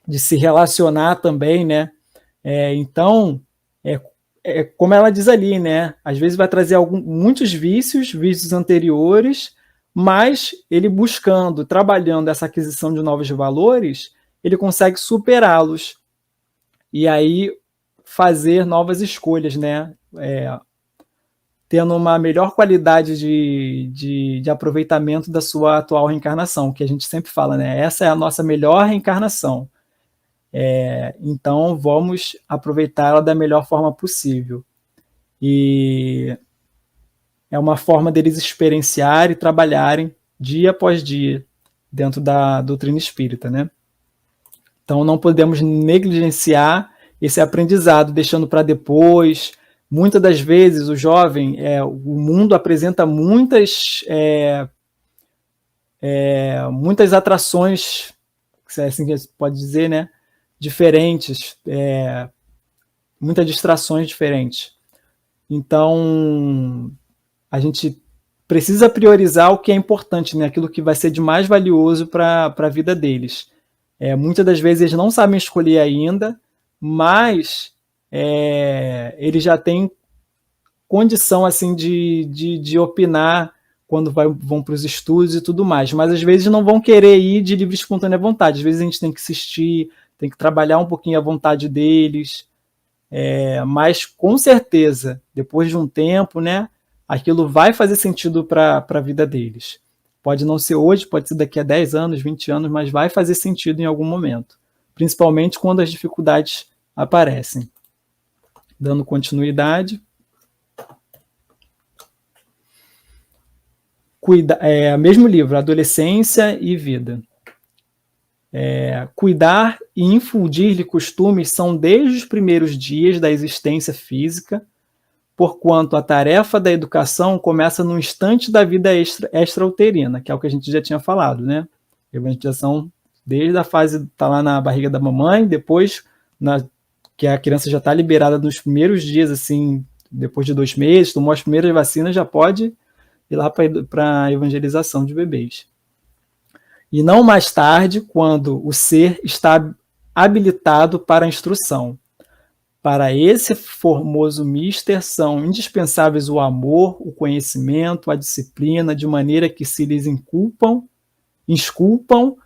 De se relacionar também, né? Então, como ela diz ali, né? Às vezes vai trazer muitos vícios anteriores, mas ele buscando, trabalhando essa aquisição de novos valores, ele consegue superá-los e aí fazer novas escolhas, né? Tendo uma melhor qualidade de aproveitamento da sua atual reencarnação, que a gente sempre fala, né? Essa é a nossa melhor reencarnação. Então, vamos aproveitá-la da melhor forma possível. E é uma forma deles experienciarem e trabalharem dia após dia dentro da doutrina espírita, né? Então, não podemos negligenciar esse aprendizado, deixando para depois. Muitas das vezes, o jovem, o mundo apresenta muitas atrações, se é assim que se pode dizer, né? Diferentes, muitas distrações diferentes. Então, a gente precisa priorizar o que é importante, né? Aquilo que vai ser de mais valioso para a vida deles. Muitas das vezes eles não sabem escolher ainda, mas eles já têm condição assim de opinar quando vão para os estudos e tudo mais, mas às vezes não vão querer ir de livre e espontânea vontade. Às vezes a gente tem que assistir, tem que trabalhar um pouquinho a vontade deles, mas com certeza, depois de um tempo, né, aquilo vai fazer sentido para a vida deles. Pode não ser hoje, pode ser daqui a 10 anos, 20 anos, mas vai fazer sentido em algum momento, principalmente quando as dificuldades aparecem. Dando continuidade. Mesmo livro, Adolescência e Vida. Cuidar e infundir-lhe costumes são desde os primeiros dias da existência física, porquanto a tarefa da educação começa no instante da vida extrauterina, que é o que a gente já tinha falado, né? Evangelização desde a fase tá lá na barriga da mamãe, depois que a criança já está liberada nos primeiros dias, assim, depois de 2 meses, tomou as primeiras vacinas, já pode ir lá para a evangelização de bebês. E não mais tarde, quando o ser está habilitado para a instrução. Para esse formoso mister são indispensáveis o amor, o conhecimento, a disciplina, de maneira que se lhes esculpam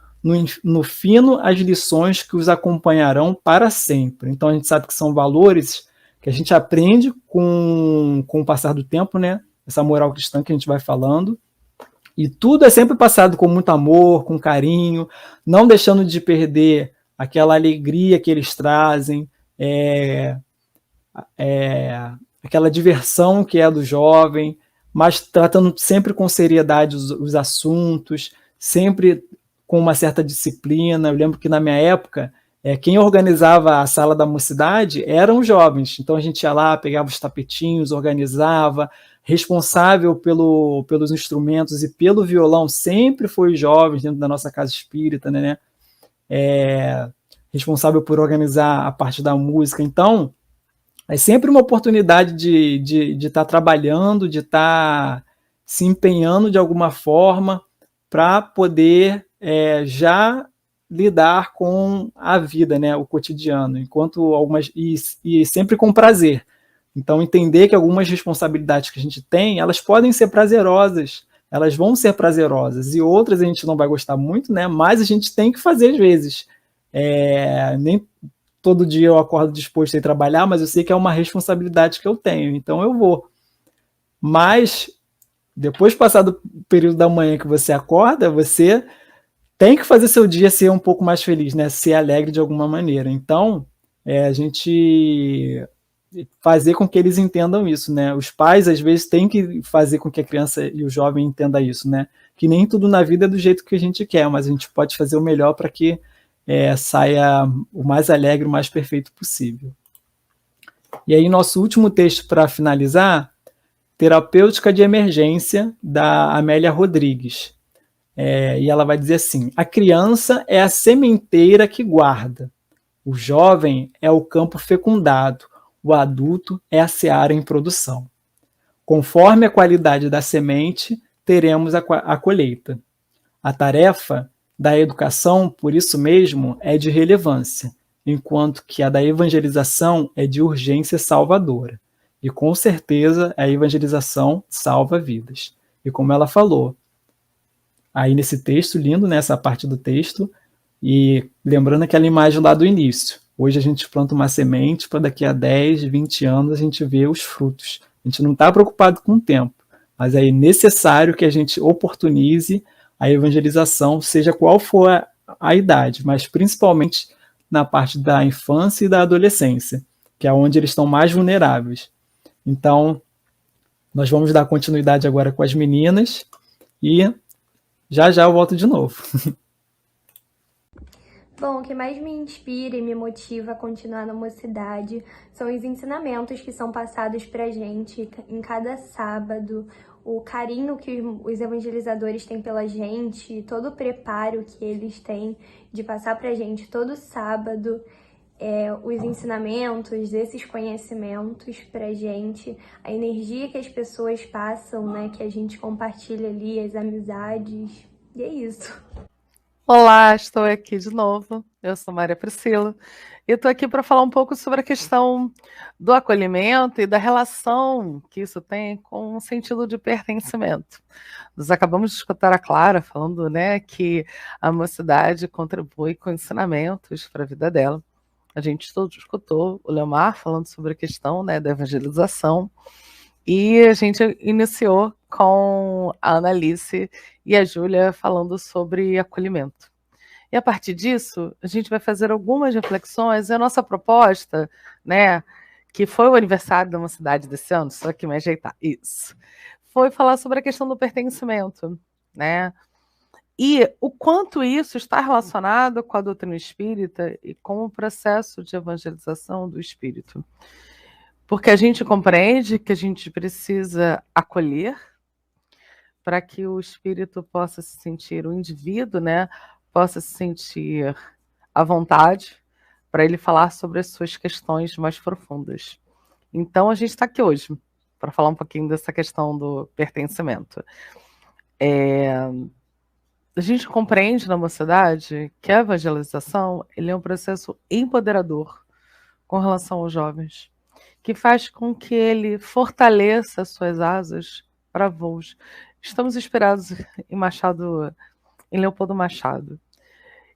no fino as lições que os acompanharão para sempre. Então a gente sabe que são valores que a gente aprende com o passar do tempo, né? Essa moral cristã que a gente vai falando. E tudo é sempre passado com muito amor, com carinho, não deixando de perder aquela alegria que eles trazem, aquela diversão que é do jovem, mas tratando sempre com seriedade os assuntos, sempre com uma certa disciplina. Eu lembro que na minha época, quem organizava a sala da mocidade eram os jovens, então a gente ia lá, pegava os tapetinhos, organizava, responsável pelos instrumentos e pelo violão sempre foi os jovens dentro da nossa casa espírita, né? Responsável por organizar a parte da música. Então, é sempre uma oportunidade de estar trabalhando, de estar se empenhando de alguma forma para poder já lidar com a vida, né, o cotidiano, enquanto e sempre com prazer. Então, entender que algumas responsabilidades que a gente tem, elas podem ser prazerosas, elas vão ser prazerosas, e outras a gente não vai gostar muito, né, mas a gente tem que fazer às vezes. Nem todo dia eu acordo disposto a ir trabalhar, mas eu sei que é uma responsabilidade que eu tenho, então eu vou. Mas, depois de passar do período da manhã que você acorda, você tem que fazer seu dia ser um pouco mais feliz, né? Ser alegre de alguma maneira. Então, a gente fazer com que eles entendam isso, né? Os pais, às vezes, têm que fazer com que a criança e o jovem entenda isso, né? Que nem tudo na vida é do jeito que a gente quer, mas a gente pode fazer o melhor para que saia o mais alegre, o mais perfeito possível. E aí, nosso último texto para finalizar, Terapêutica de Emergência, da Amélia Rodrigues. E ela vai dizer assim: a criança é a sementeira que guarda, o jovem é o campo fecundado, o adulto é a seara em produção. Conforme a qualidade da semente, teremos a colheita. A tarefa da educação, por isso mesmo, é de relevância, enquanto que a da evangelização é de urgência salvadora. E com certeza a evangelização salva vidas. E como ela falou, aí nesse texto lindo, nessa parte do texto, e lembrando aquela imagem lá do início. Hoje a gente planta uma semente para daqui a 10, 20 anos a gente ver os frutos. A gente não está preocupado com o tempo, mas é necessário que a gente oportunize a evangelização, seja qual for a idade, mas principalmente na parte da infância e da adolescência, que é onde eles estão mais vulneráveis. Então, nós vamos dar continuidade agora com as meninas e já eu volto de novo. Bom, o que mais me inspira e me motiva a continuar na mocidade são os ensinamentos que são passados pra gente em cada sábado, o carinho que os evangelizadores têm pela gente, todo o preparo que eles têm de passar pra gente todo sábado, os ensinamentos, esses conhecimentos pra gente, a energia que as pessoas passam, né, que a gente compartilha ali, as amizades, e é isso. Olá, estou aqui de novo. Eu sou Maria Priscila e estou aqui para falar um pouco sobre a questão do acolhimento e da relação que isso tem com o sentido de pertencimento. Nós acabamos de escutar a Clara falando, né, que a mocidade contribui com ensinamentos para a vida dela. A gente todo escutou o Leomar falando sobre a questão, né, da evangelização e a gente iniciou com a Annalice e a Júlia falando sobre acolhimento. E a partir disso, a gente vai fazer algumas reflexões. E a nossa proposta, né, que foi o aniversário da mocidade desse ano, só que me ajeitar, isso, foi falar sobre a questão do pertencimento, né, e o quanto isso está relacionado com a doutrina espírita e com o processo de evangelização do espírito. Porque a gente compreende que a gente precisa acolher para que o espírito possa se sentir, o indivíduo, né, possa se sentir à vontade para ele falar sobre as suas questões mais profundas. Então, a gente está aqui hoje para falar um pouquinho dessa questão do pertencimento. A gente compreende na mocidade que a evangelização ele é um processo empoderador com relação aos jovens, que faz com que ele fortaleça suas asas para voos. Estamos inspirados em Leopoldo Machado,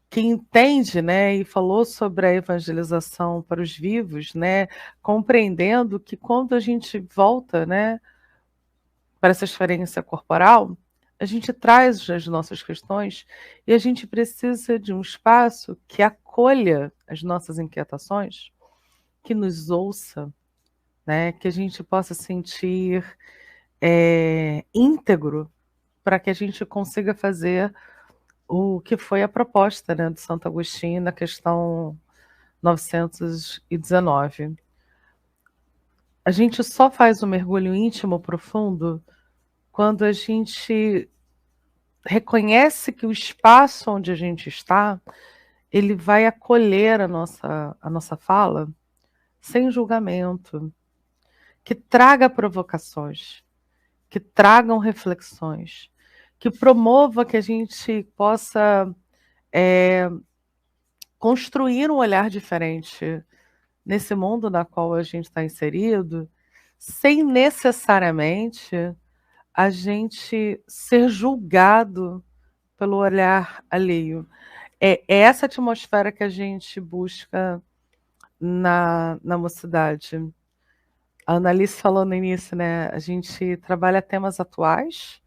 que entende, né, e falou sobre a evangelização para os vivos, né, compreendendo que quando a gente volta, né, para essa experiência corporal, a gente traz as nossas questões e a gente precisa de um espaço que acolha as nossas inquietações, que nos ouça, né, que a gente possa sentir íntegro para que a gente consiga fazer o que foi a proposta, né, de Santo Agostinho na questão 919. A gente só faz um mergulho íntimo profundo quando a gente reconhece que o espaço onde a gente está, ele vai acolher a nossa fala sem julgamento, que traga provocações, que tragam reflexões, que promova que a gente possa construir um olhar diferente nesse mundo na qual a gente está inserido, sem necessariamente a gente ser julgado pelo olhar alheio. É essa atmosfera que a gente busca na mocidade. A Annalice falou no início, né? A gente trabalha temas atuais,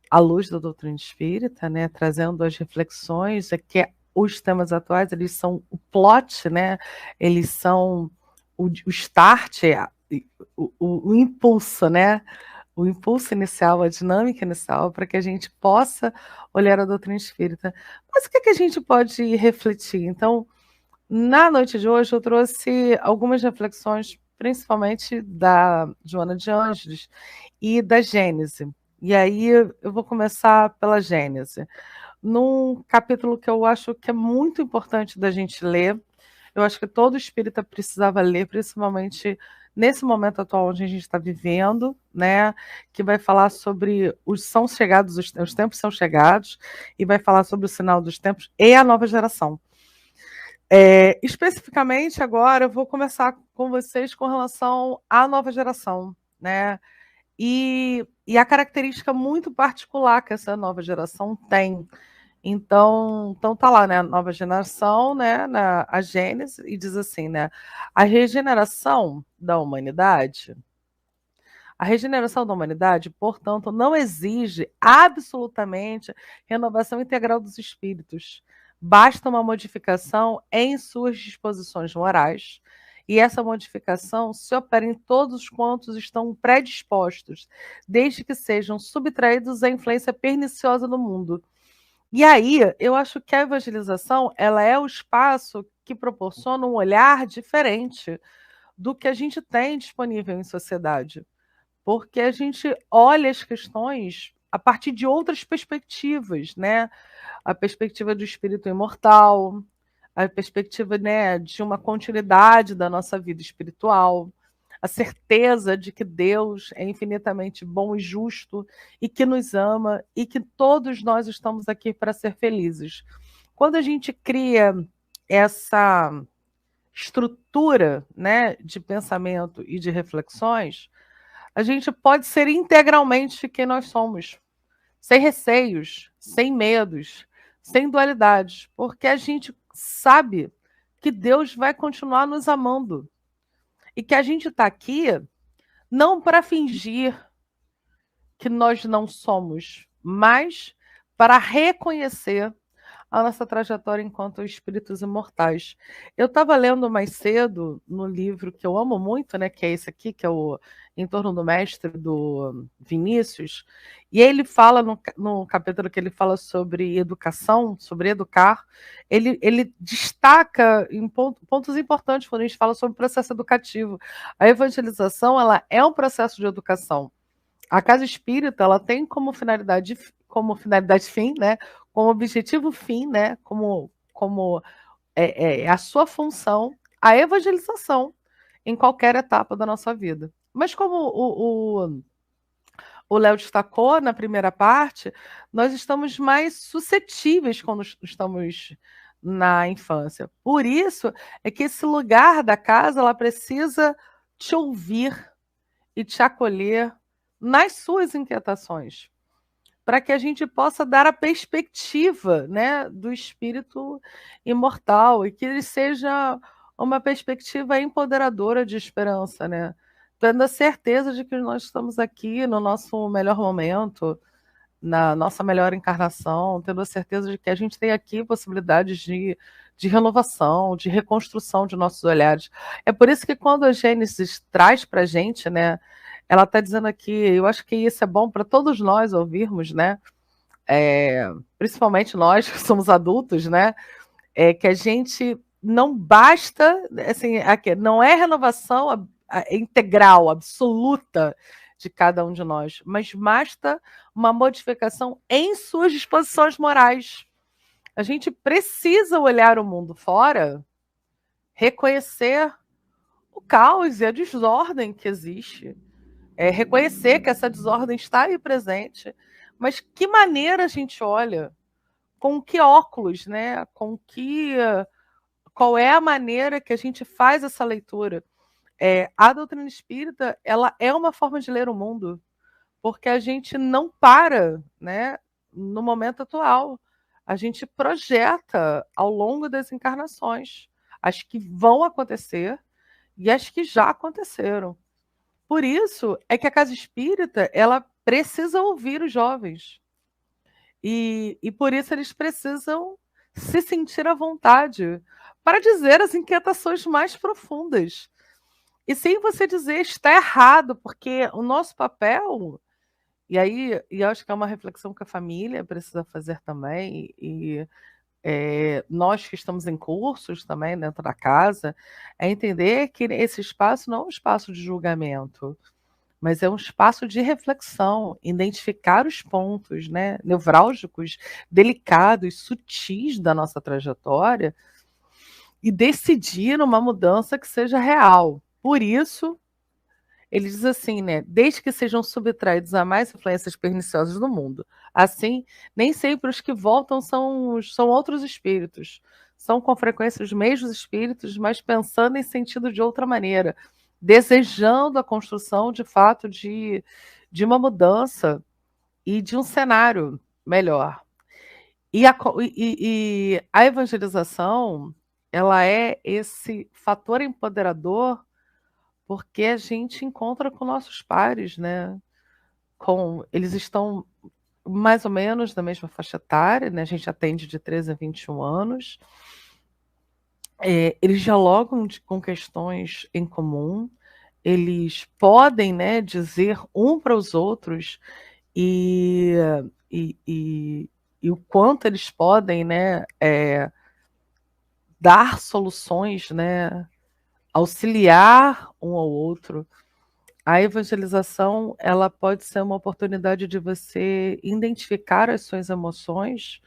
à luz da doutrina espírita, né? Trazendo as reflexões, que os temas atuais, eles são o plot, né? Eles são o start, o impulso, né? O impulso inicial, a dinâmica inicial, para que a gente possa olhar a doutrina espírita. Mas o que a gente pode refletir? Então, na noite de hoje, eu trouxe algumas reflexões, principalmente da Joana de Ângeles e da Gênese. E aí eu vou começar pela Gênese. Num capítulo que eu acho que é muito importante da gente ler, eu acho que todo espírita precisava ler, principalmente nesse momento atual onde a gente está vivendo, né, que vai falar sobre os tempos são chegados, e vai falar sobre o sinal dos tempos e a nova geração. Especificamente agora eu vou começar com vocês com relação à nova geração, né, e a característica muito particular que essa nova geração tem. Então tá lá, né, a nova geração, né, a Gênese, e diz assim, né, a regeneração da humanidade, portanto, não exige absolutamente renovação integral dos espíritos, basta uma modificação em suas disposições morais, e essa modificação se opera em todos quantos estão predispostos, desde que sejam subtraídos à influência perniciosa do mundo. E aí, eu acho que a evangelização, ela é o espaço que proporciona um olhar diferente do que a gente tem disponível em sociedade, porque a gente olha as questões a partir de outras perspectivas, né? A perspectiva do espírito imortal, a perspectiva, né, de uma continuidade da nossa vida espiritual, a certeza de que Deus é infinitamente bom e justo e que nos ama e que todos nós estamos aqui para ser felizes. Quando a gente cria essa estrutura, né, de pensamento e de reflexões, a gente pode ser integralmente quem nós somos, sem receios, sem medos, sem dualidades, porque a gente sabe que Deus vai continuar nos amando e que a gente está aqui não para fingir que nós não somos, mas para reconhecer a nossa trajetória enquanto espíritos imortais. Eu estava lendo mais cedo no livro que eu amo muito, né, que é esse aqui, que é o Em Torno do Mestre, do Vinícius, e ele fala, no capítulo que ele fala sobre educação, sobre educar, ele destaca em pontos importantes quando a gente fala sobre o processo educativo. A evangelização, ela é um processo de educação. A casa espírita, ela tem como finalidade fim, né, como objetivo fim, né, como a sua função, a evangelização em qualquer etapa da nossa vida. Mas como o Léo destacou na primeira parte, nós estamos mais suscetíveis quando estamos na infância. Por isso é que esse lugar da casa, ela precisa te ouvir e te acolher nas suas inquietações, para que a gente possa dar a perspectiva, né, do espírito imortal e que ele seja uma perspectiva empoderadora de esperança, né? Tendo a certeza de que nós estamos aqui no nosso melhor momento, na nossa melhor encarnação, tendo a certeza de que a gente tem aqui possibilidades de renovação, de reconstrução de nossos olhares. É por isso que quando a Gênesis traz para a gente, né, ela está dizendo aqui, eu acho que isso é bom para todos nós ouvirmos, né? Principalmente nós que somos adultos, né? Que a gente não basta, assim, não é renovação integral, absoluta de cada um de nós, mas basta uma modificação em suas disposições morais. A gente precisa olhar o mundo fora, reconhecer o caos e a desordem que existe, reconhecer que essa desordem está aí presente, mas que maneira a gente olha, com que óculos, né? Qual é a maneira que a gente faz essa leitura? A doutrina espírita, ela é uma forma de ler o mundo, porque a gente não para, né, no momento atual. A gente projeta ao longo das encarnações as que vão acontecer e as que já aconteceram. Por isso é que a casa espírita, ela precisa ouvir os jovens. E por isso eles precisam se sentir à vontade para dizer as inquietações mais profundas. E sem você dizer está errado, porque o nosso papel, e aí eu acho que é uma reflexão que a família precisa fazer também, e nós que estamos em cursos também dentro da casa, é entender que esse espaço não é um espaço de julgamento, mas é um espaço de reflexão, identificar os pontos, né, nevrálgicos, delicados, sutis da nossa trajetória e decidir uma mudança que seja real. Por isso, ele diz assim, né, desde que sejam subtraídos a mais influências perniciosas do mundo. Assim, nem sempre os que voltam são outros espíritos. São com frequência os mesmos espíritos, mas pensando em sentido de outra maneira, desejando a construção, de fato, de uma mudança e de um cenário melhor. E a evangelização, ela é esse fator empoderador, porque a gente encontra com nossos pares, né? Eles estão mais ou menos da mesma faixa etária, né? A gente atende de 13 a 21 anos. Eles dialogam com questões em comum, eles podem, né, dizer um para os outros e o quanto eles podem, né, dar soluções, né, auxiliar um ao outro. A evangelização, ela pode ser uma oportunidade de você identificar as suas emoções,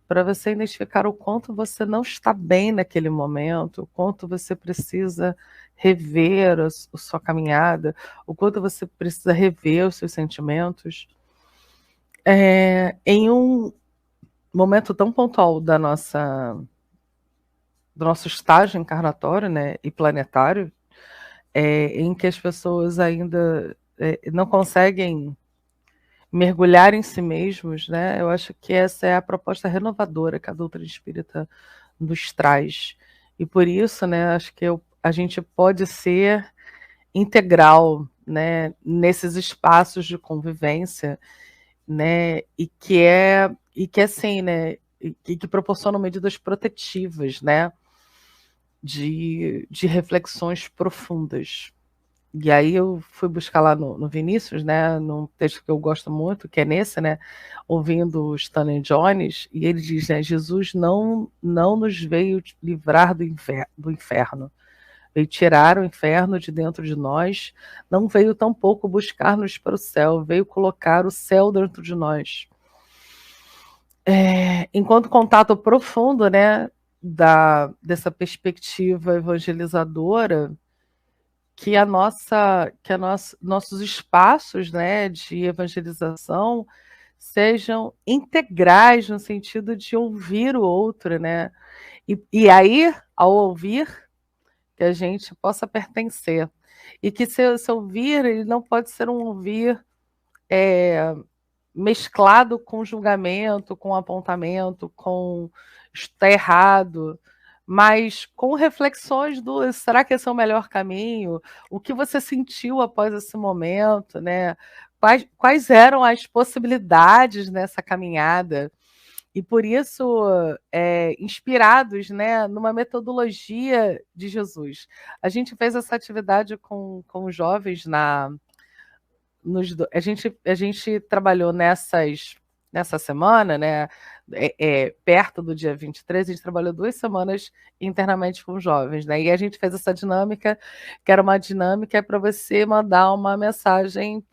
para você identificar o quanto você não está bem naquele momento, o quanto você precisa rever a sua caminhada, o quanto você precisa rever os seus sentimentos. Em um momento tão pontual do nosso estágio encarnatório, né, e planetário, em que as pessoas ainda não conseguem mergulhar em si mesmos, né? Eu acho que essa é a proposta renovadora que a doutrina espírita nos traz. E por isso, né, acho que a gente pode ser integral, né, nesses espaços de convivência, né, e que assim, né, que proporcionam medidas protetivas, né, de reflexões profundas. E aí eu fui buscar lá no Vinícius, né, num texto que eu gosto muito, que é nesse, né, ouvindo o Stanley Jones, e ele diz, né, Jesus não nos veio livrar do inferno, veio tirar o inferno de dentro de nós, não veio tampouco buscar-nos para o céu, veio colocar o céu dentro de nós. Enquanto contato profundo, né, dessa perspectiva evangelizadora, que nossos espaços, né, de evangelização sejam integrais no sentido de ouvir o outro, né? E aí, ao ouvir, que a gente possa pertencer. E que esse ouvir, ele não pode ser um ouvir mesclado com julgamento, com apontamento, com está errado, mas com reflexões do será que esse é o melhor caminho? O que você sentiu após esse momento, né? Quais eram as possibilidades nessa caminhada? E por isso, inspirados, né, numa metodologia de Jesus. A gente fez essa atividade com os jovens a gente trabalhou nessa semana, né, perto do dia 23, a gente trabalhou 2 semanas internamente com jovens, né, e a gente fez essa dinâmica, que era uma dinâmica para você mandar uma mensagem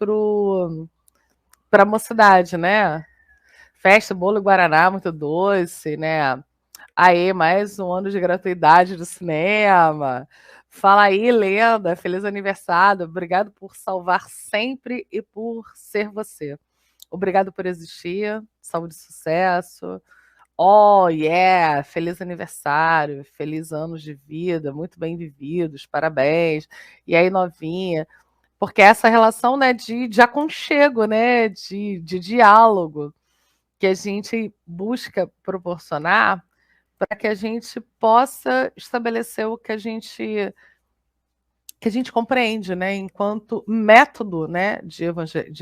para a mocidade, né, festa, bolo e guaraná, muito doce, né, aê, mais um ano de gratuidade do cinema. Fala aí, lenda, feliz aniversário, obrigado por salvar sempre e por ser você. Obrigado por existir, saúde e sucesso. Oh, yeah, feliz aniversário, feliz anos de vida, muito bem vividos, parabéns. E aí, novinha, porque essa relação, né, de aconchego, né, de diálogo, que a gente busca proporcionar para que a gente possa estabelecer o que a gente compreende, né, enquanto método, né, de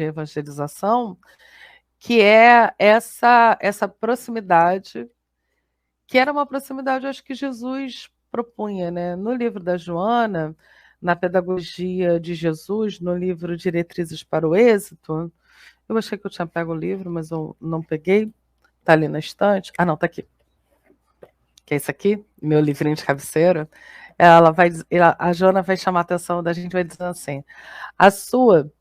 evangelização, que é essa proximidade, que era uma proximidade, acho que Jesus propunha, né, no livro da Joana, na Pedagogia de Jesus, no livro Diretrizes para o Êxito. Eu achei que eu tinha pego o livro, mas eu não peguei. Está ali na estante. Ah, não, está aqui. Que é esse aqui, meu livrinho de cabeceira. A Joana vai chamar a atenção da gente, vai dizendo assim: a sua,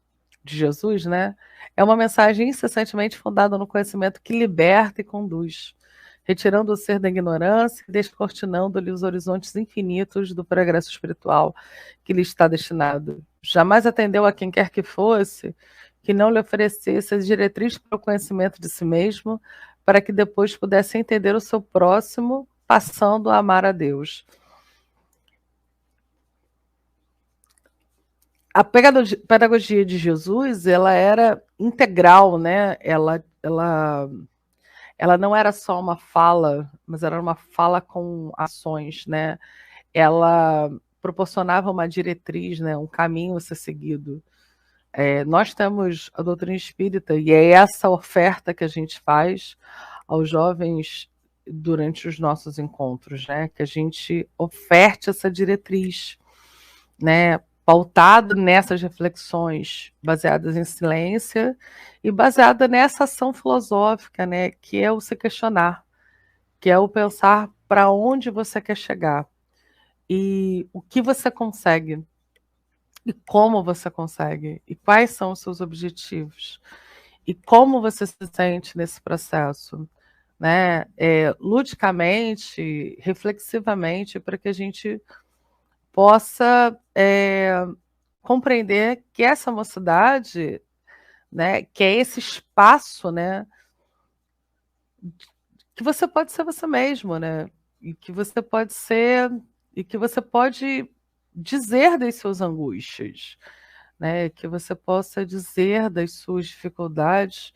de Jesus, né, é uma mensagem incessantemente fundada no conhecimento que liberta e conduz, retirando o ser da ignorância e descortinando-lhe os horizontes infinitos do progresso espiritual que lhe está destinado. Jamais atendeu a quem quer que fosse que não lhe oferecesse as diretrizes para o conhecimento de si mesmo, para que depois pudesse entender o seu próximo, passando a amar a Deus. A pedagogia de Jesus, ela era integral, né? Ela não era só uma fala, mas era uma fala com ações, né? Ela proporcionava uma diretriz, né? Um caminho a ser seguido. Nós temos a doutrina espírita e é essa oferta que a gente faz aos jovens durante os nossos encontros, né? Que a gente oferte essa diretriz, né? Pautado nessas reflexões baseadas em ciência e baseada nessa ação filosófica, né? Que é o se questionar, que é o pensar para onde você quer chegar e o que você consegue e como você consegue e quais são os seus objetivos e como você se sente nesse processo, né? Ludicamente, reflexivamente, para que a gente possa compreender que essa mocidade, né, que é esse espaço, né, que você pode ser você mesmo, né, e que você pode ser, e que você pode dizer das suas angústias, né, que você possa dizer das suas dificuldades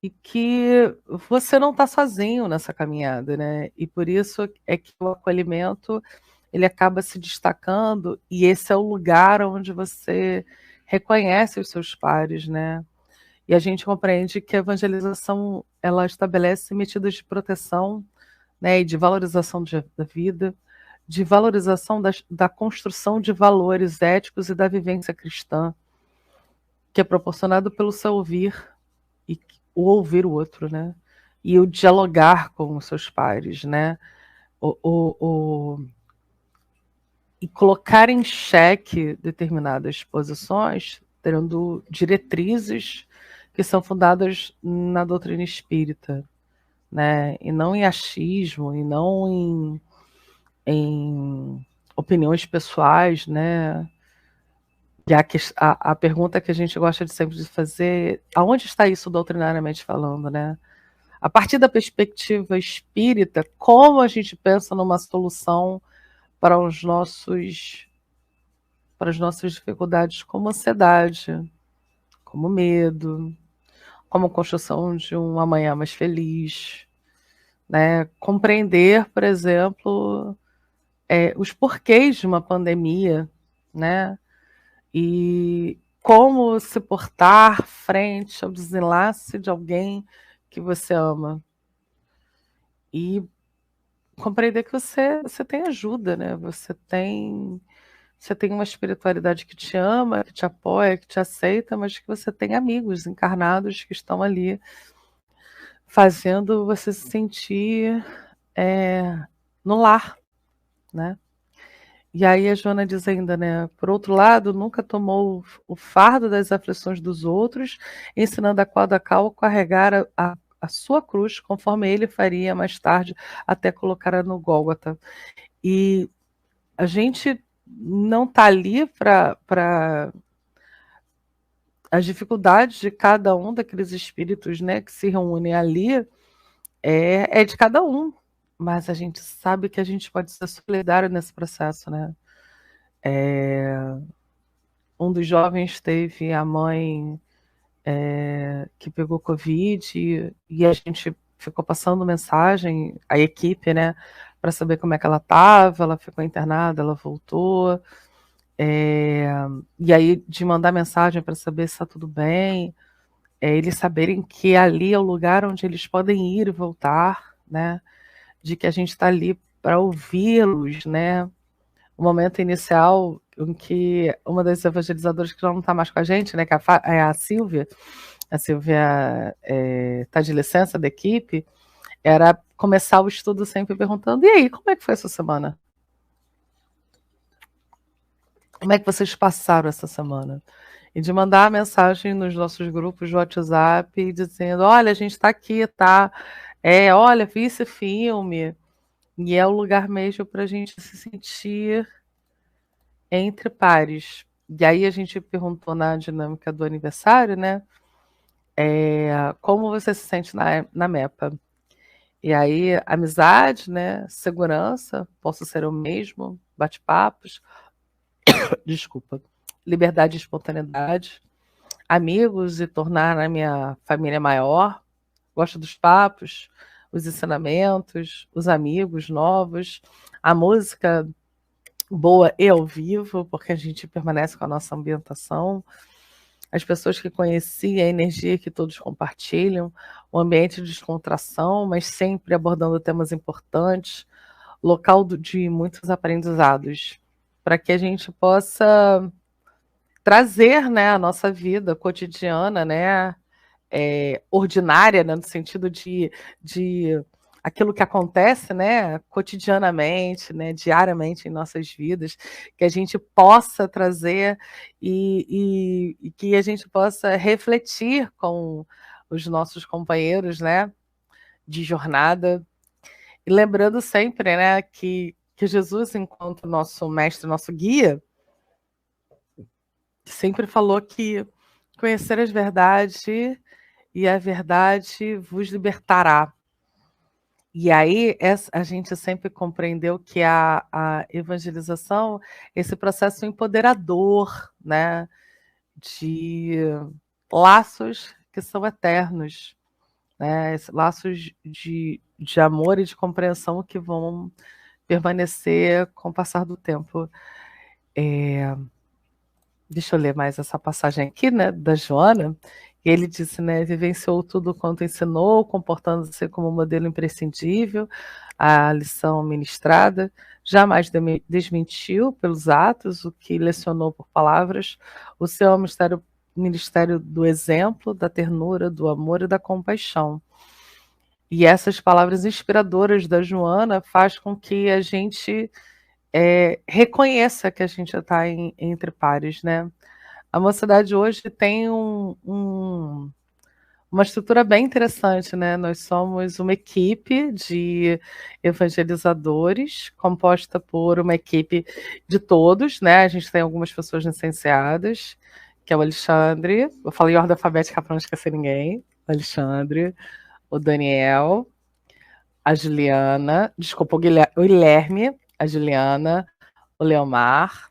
e que você não está sozinho nessa caminhada, né, e por isso é que o acolhimento ele acaba se destacando e esse é o lugar onde você reconhece os seus pares, né, e a gente compreende que a evangelização ela estabelece medidas de proteção, né, e de valorização da vida, de valorização da construção de valores éticos e da vivência cristã, que é proporcionado pelo seu ouvir, e o ouvir o outro, né? E o dialogar com os seus pares, né? E colocar em xeque determinadas posições, tendo diretrizes que são fundadas na doutrina espírita, né? E não em achismo, e não em opiniões pessoais, né? E a pergunta que a gente gosta de sempre de fazer, aonde está isso doutrinariamente falando, né? A partir da perspectiva espírita, como a gente pensa numa solução para as nossas dificuldades como ansiedade, como medo, como construção de um amanhã mais feliz, né? Compreender, por exemplo, os porquês de uma pandemia, né? E como se portar frente ao desenlace de alguém que você ama. E compreender que você tem ajuda, né? Você tem uma espiritualidade que te ama, que te apoia, que te aceita, mas que você tem amigos encarnados que estão ali fazendo você se sentir no lar, né? E aí a Joana diz ainda, né? Por outro lado, nunca tomou o fardo das aflições dos outros, ensinando a qual carregar a sua cruz, conforme ele faria mais tarde, até colocar no Gólgota. E a gente não está ali para as dificuldades de cada um daqueles espíritos, né, que se reúnem ali, é de cada um. Mas a gente sabe que a gente pode ser solidário nesse processo, né? Um dos jovens teve a mãe que pegou Covid e a gente ficou passando mensagem, a equipe, né, para saber como é que ela estava. Ela ficou internada, ela voltou. E aí de mandar mensagem para saber se está tudo bem, eles saberem que ali é o lugar onde eles podem ir e voltar, né? De que a gente está ali para ouvi-los, né? O momento inicial em que uma das evangelizadoras que já não está mais com a gente, né? Que é a Silvia está de licença da equipe, era começar o estudo sempre perguntando: e aí, como é que foi a sua semana? Como é que vocês passaram essa semana? E de mandar a mensagem nos nossos grupos de WhatsApp dizendo: olha, a gente está aqui, tá? Olha, vi esse filme. E é o lugar mesmo para a gente se sentir entre pares. E aí a gente perguntou na dinâmica do aniversário, né? Como você se sente na MEPA? E aí, amizade, né? Segurança, posso ser eu mesmo, bate-papos, desculpa, liberdade e espontaneidade, amigos e tornar a minha família maior, gosto dos papos, os ensinamentos, os amigos novos, a música boa e ao vivo, porque a gente permanece com a nossa ambientação, as pessoas que conheci, a energia que todos compartilham, o ambiente de descontração, mas sempre abordando temas importantes, local de muitos aprendizados, para que a gente possa trazer, né, a nossa vida cotidiana, né, ordinária, né, no sentido de aquilo que acontece, né, cotidianamente, né, diariamente em nossas vidas, que a gente possa trazer e que a gente possa refletir com os nossos companheiros, né, de jornada. E lembrando sempre, né, que Jesus, enquanto nosso mestre, nosso guia, sempre falou que conhecer as verdades e a verdade vos libertará. E aí a gente sempre compreendeu que a evangelização, esse processo empoderador, né, de laços que são eternos, né, laços de amor e de compreensão que vão permanecer com o passar do tempo. Deixa eu ler mais essa passagem aqui, né, da Joana. E ele disse, né, vivenciou tudo quanto ensinou, comportando-se como modelo imprescindível, a lição ministrada, jamais desmentiu pelos atos o que lecionou por palavras, o seu ministério do exemplo, da ternura, do amor e da compaixão. E essas palavras inspiradoras da Joana faz com que a gente reconheça que a gente está entre pares, né? A mocidade hoje tem uma estrutura bem interessante, né? Nós somos uma equipe de evangelizadores, composta por uma equipe de todos, né? A gente tem algumas pessoas licenciadas, que é o Alexandre, eu falei em ordem alfabética para não esquecer ninguém, o Alexandre, o Daniel, a Juliana, desculpa, o Guilherme, a Juliana, o Leomar,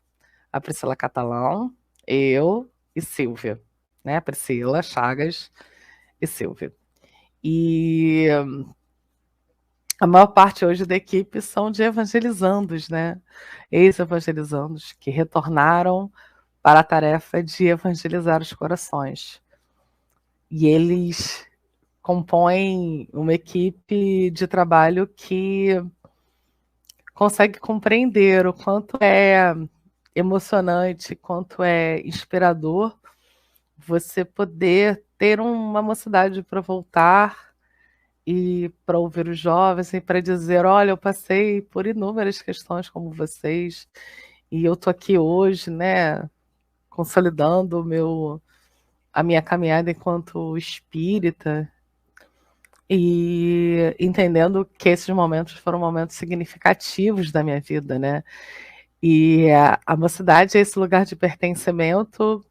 a Priscila Catalão, eu e Silvia, né? Priscila Chagas e Silvia. E a maior parte hoje da equipe são de evangelizandos, né? Ex-evangelizandos que retornaram para a tarefa de evangelizar os corações. E eles compõem uma equipe de trabalho que consegue compreender o quanto é emocionante, quanto é inspirador você poder ter uma mocidade para voltar e para ouvir os jovens e para dizer, olha, eu passei por inúmeras questões como vocês e eu tô aqui hoje, né, consolidando a minha caminhada enquanto espírita e entendendo que esses momentos foram momentos significativos da minha vida, né? E a mocidade é esse lugar de pertencimento,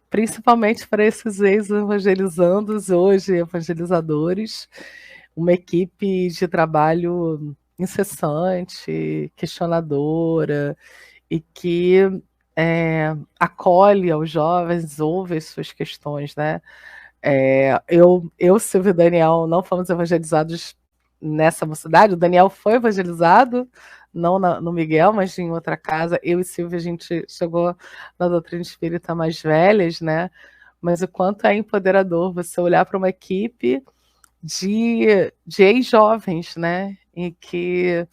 principalmente para esses ex-evangelizandos, hoje evangelizadores, uma equipe de trabalho incessante, questionadora, e que acolhe aos jovens, ouve as suas questões, né? Eu, Silvio e Daniel não fomos evangelizados nessa mocidade, o Daniel foi evangelizado, não no Miguel, mas em outra casa. Eu e Silvia, a gente chegou na doutrina espírita mais velhas, né? Mas o quanto é empoderador você olhar para uma equipe de ex-jovens, né? E que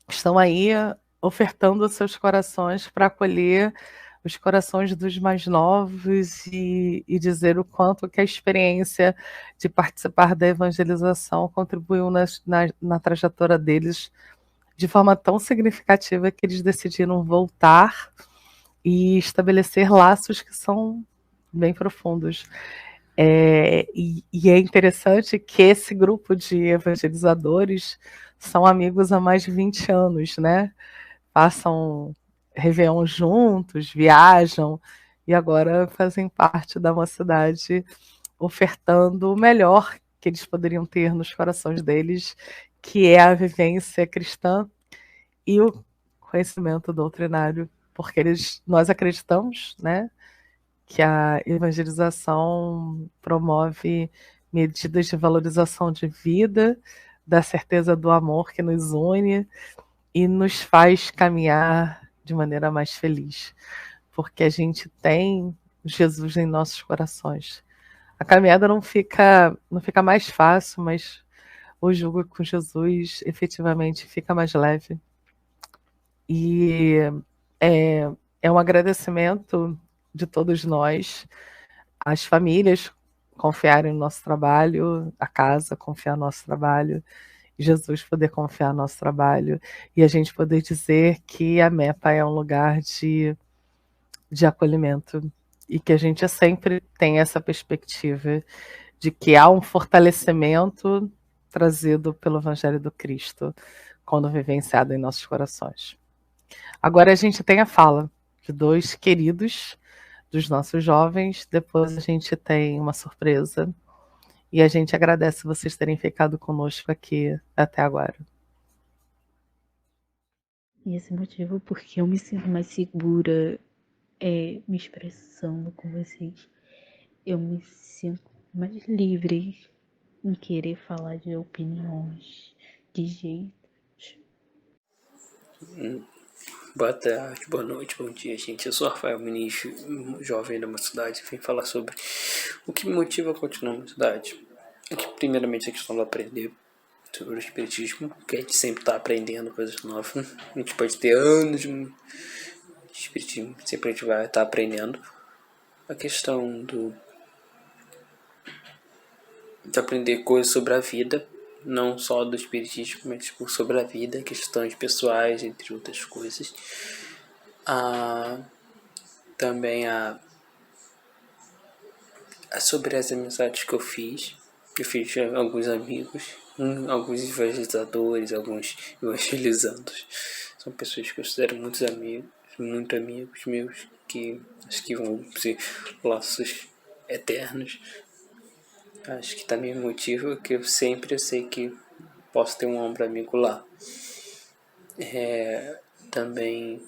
estão aí ofertando os seus corações para acolher os corações dos mais novos e dizer o quanto que a experiência de participar da evangelização contribuiu na trajetória deles de forma tão significativa que eles decidiram voltar e estabelecer laços que são bem profundos. E é interessante que esse grupo de evangelizadores são amigos há mais de 20 anos, né? Passam Réveillon juntos, viajam e agora fazem parte da mocidade, ofertando o melhor que eles poderiam ter nos corações deles, que é a vivência cristã e o conhecimento doutrinário, porque nós acreditamos, né, que a evangelização promove medidas de valorização de vida, da certeza do amor que nos une e nos faz caminhar de maneira mais feliz, porque a gente tem Jesus em nossos corações. A caminhada não fica mais fácil, mas o jugo com Jesus efetivamente fica mais leve. E é um agradecimento de todos nós, as famílias confiarem no nosso trabalho, a casa confiar no nosso trabalho, Jesus poder confiar no nosso trabalho, e a gente poder dizer que a MEPA é um lugar de acolhimento, e que a gente sempre tem essa perspectiva de que há um fortalecimento trazido pelo Evangelho do Cristo, quando vivenciado em nossos corações. Agora a gente tem a fala de dois queridos dos nossos jovens, depois a gente tem uma surpresa, e a gente agradece vocês terem ficado conosco aqui até agora. E esse motivo porque eu me sinto mais segura me expressando com vocês. Eu me sinto mais livre em querer falar de opiniões, de jeitos. Boa tarde, boa noite, bom dia, gente. Eu sou Rafael Muniz, jovem da mocidade, vim falar sobre o que me motiva a continuar na mocidade. Aqui, primeiramente, a questão do aprender sobre o espiritismo, que a gente sempre está aprendendo coisas novas. A gente pode ter anos de espiritismo, sempre a gente vai estar aprendendo. A questão de aprender coisas sobre a vida, não só do espiritismo, mas sobre a vida, questões pessoais, entre outras coisas. Também sobre as amizades que eu fiz. Eu fiz alguns amigos, alguns evangelizadores, alguns evangelizandos. São pessoas que eu considero muito amigos meus, que acho que vão ser laços eternos. Acho que também motiva que eu sei que posso ter um ombro amigo lá. Também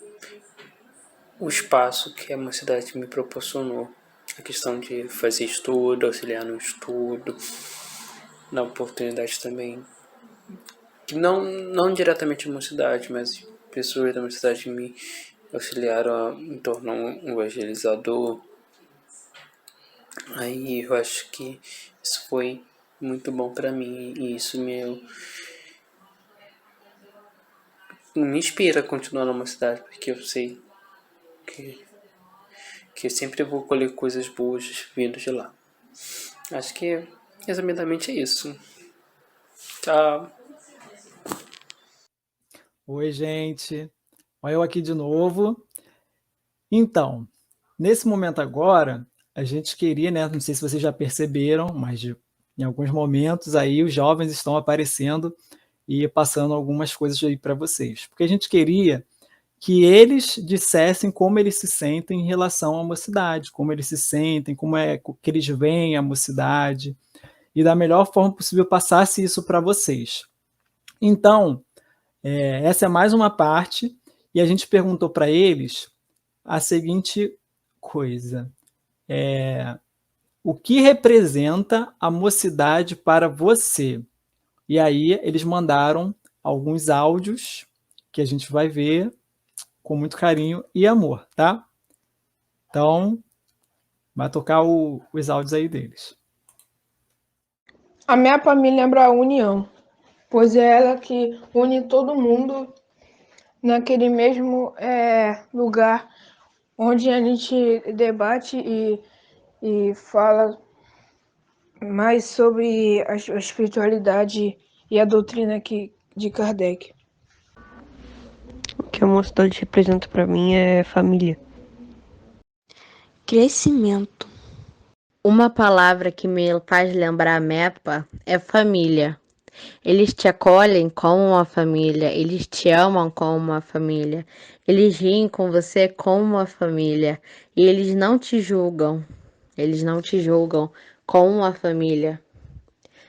o espaço que a mocidade me proporcionou. A questão de fazer estudo, auxiliar no estudo, na oportunidade também, que não diretamente a mocidade, mas pessoas da mocidade me auxiliaram a me tornar um evangelizador. Aí eu acho que isso foi muito bom para mim, e isso me inspira a continuar na mocidade, porque eu sei que eu sempre vou colher coisas boas vindo de lá. Acho que resumidamente é isso. Tchau. Oi, gente. Olha eu aqui de novo. Então, nesse momento agora, a gente queria, né? Não sei se vocês já perceberam, mas em alguns momentos aí os jovens estão aparecendo e passando algumas coisas aí para vocês. Porque a gente queria que eles dissessem como eles se sentem em relação à mocidade, como eles se sentem, como é que eles veem a mocidade, e da melhor forma possível passasse isso para vocês. Então, essa é mais uma parte, e a gente perguntou para eles a seguinte coisa: o que representa a mocidade para você? E aí eles mandaram alguns áudios que a gente vai ver com muito carinho e amor, tá? Então, vai tocar os áudios aí deles. A MEPA me lembra a união, pois é ela que une todo mundo naquele mesmo lugar onde a gente debate e fala mais sobre a espiritualidade e a doutrina de Kardec. O que a mocidade representa para mim é família. Crescimento. Uma palavra que me faz lembrar a MEPA é família. Eles te acolhem como uma família, eles te amam como uma família, eles riem com você como uma família, e eles não te julgam como uma família,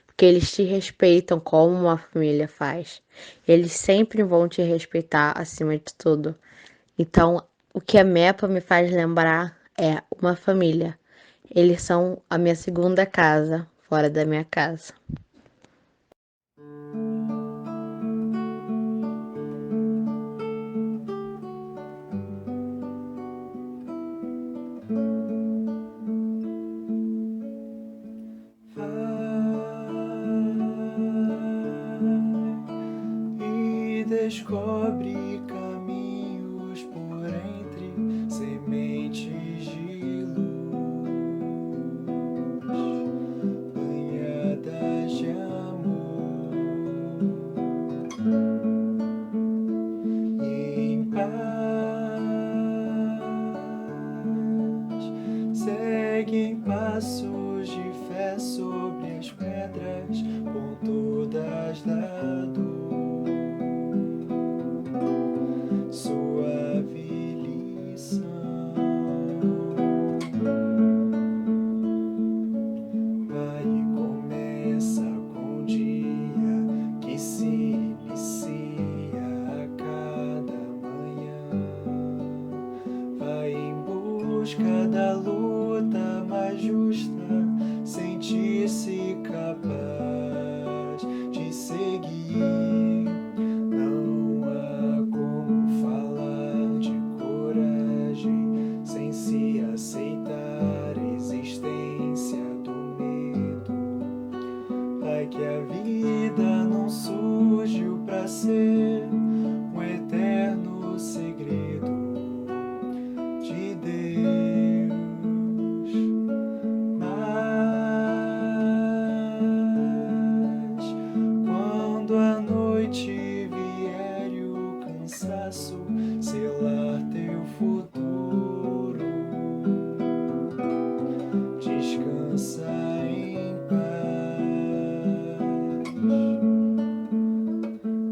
porque eles te respeitam como uma família faz. Eles sempre vão te respeitar acima de tudo. Então, o que a MEPA me faz lembrar é uma família. Eles são a minha segunda casa, fora da minha casa. descobre caminhos por entre sementes de luz, banhadas de amor, e em paz seguem passos de fé sobre as pedras pontudas da dor. Suave lição vai e começa com o dia que se inicia a cada manhã. Vai em busca da luta mais justa, sentir-se capaz de seguir. Aceitar a existência do medo. Vai que a vida não surgiu pra ser um eterno segredo de Deus. Mas quando a noite vier e o cansaço selar teu futuro, descansa em paz,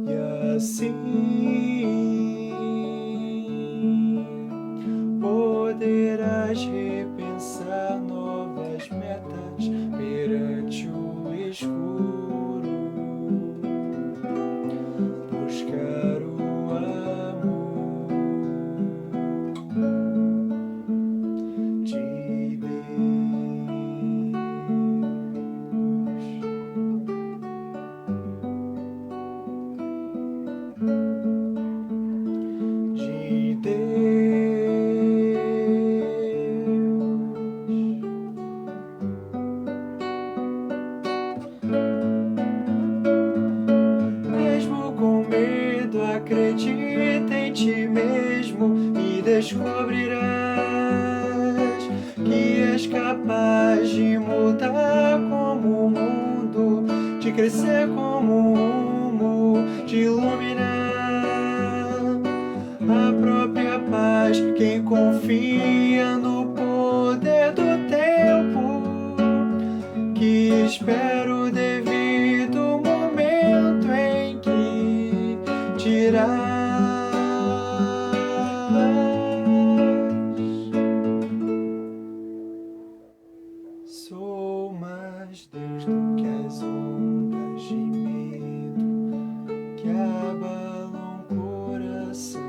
e assim poderás repensar novas metas perante o escuro, buscar o amor de acredita em ti mesmo e descobrirás que és capaz de mudar como o mundo, de crescer como um rumo, de iluminar a própria paz. Quem confia no poder do tempo, que espera o devido momento em que dirás: sou mais Deus do que as ondas de medo que abalam o coração.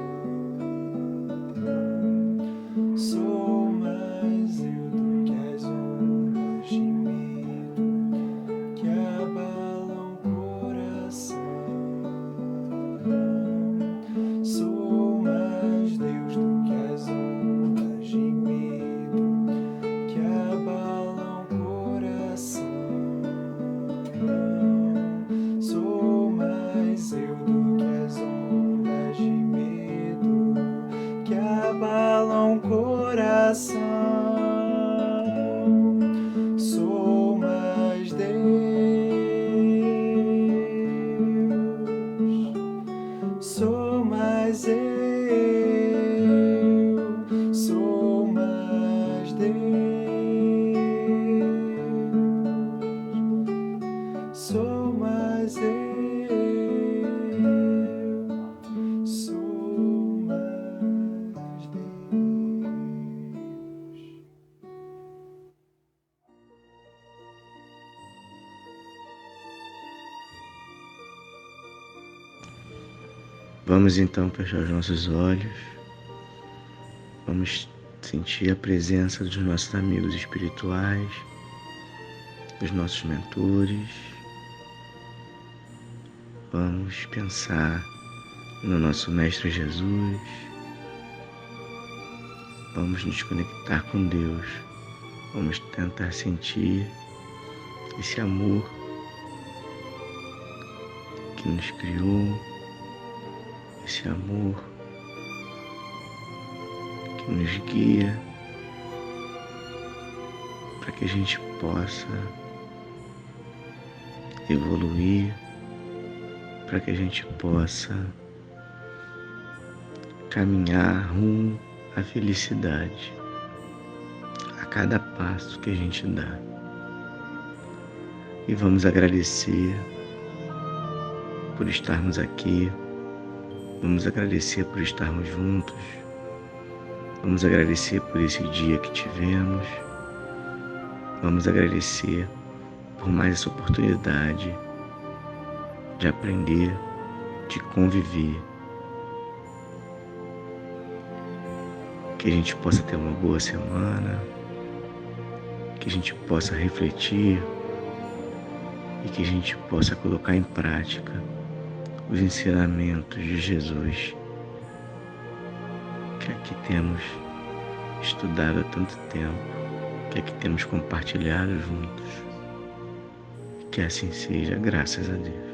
Sou mais eu do que as ondas de medo que abalam o coração. Sou mais Deus do que as ondas de medo que abalam o coração. Sou mais eu do que as ondas de medo que abalam o coração. Sou mais Deus, sou mais eu, sou mais Deus, sou mais eu, sou mais Deus. Vamos então fechar os nossos olhos. Vamos sentir a presença dos nossos amigos espirituais, dos nossos mentores. Vamos pensar no nosso Mestre Jesus. Vamos nos conectar com Deus. Vamos tentar sentir esse amor que nos criou, esse amor que nos guia para que a gente possa evoluir, para que a gente possa caminhar rumo à felicidade a cada passo que a gente dá. E vamos agradecer por estarmos aqui, vamos agradecer por estarmos juntos, vamos agradecer por esse dia que tivemos, vamos agradecer por mais essa oportunidade de aprender, de conviver, que a gente possa ter uma boa semana, que a gente possa refletir e que a gente possa colocar em prática os ensinamentos de Jesus que aqui temos estudado há tanto tempo, que aqui temos compartilhado juntos. Que assim seja, graças a Deus.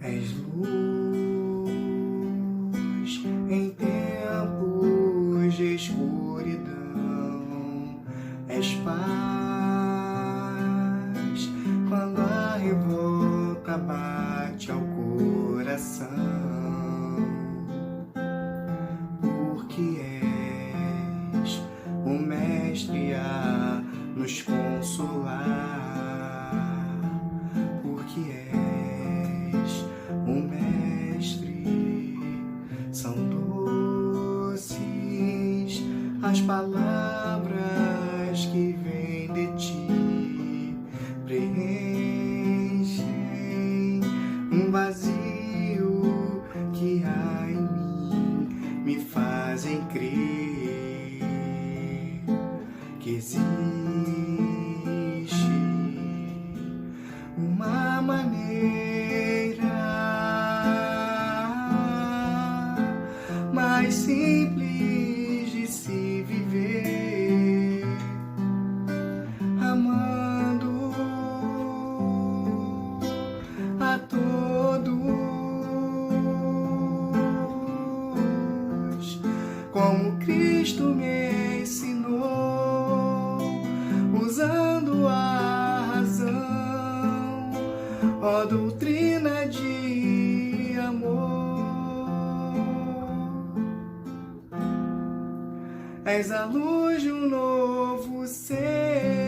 És luz em tempos de escuridão, és paz quando a revolta bate ao coração, porque és o mestre a nos consolar, porque és o mestre. São doces as palavras que vêm de ti, preenchem um vazio que há em mim, me fazem crer que existe uma maneira mais simples de se viver, amando a todos, como Cristo me ensinou, usando a razão, ó doutrina de amor. És a luz de um novo ser.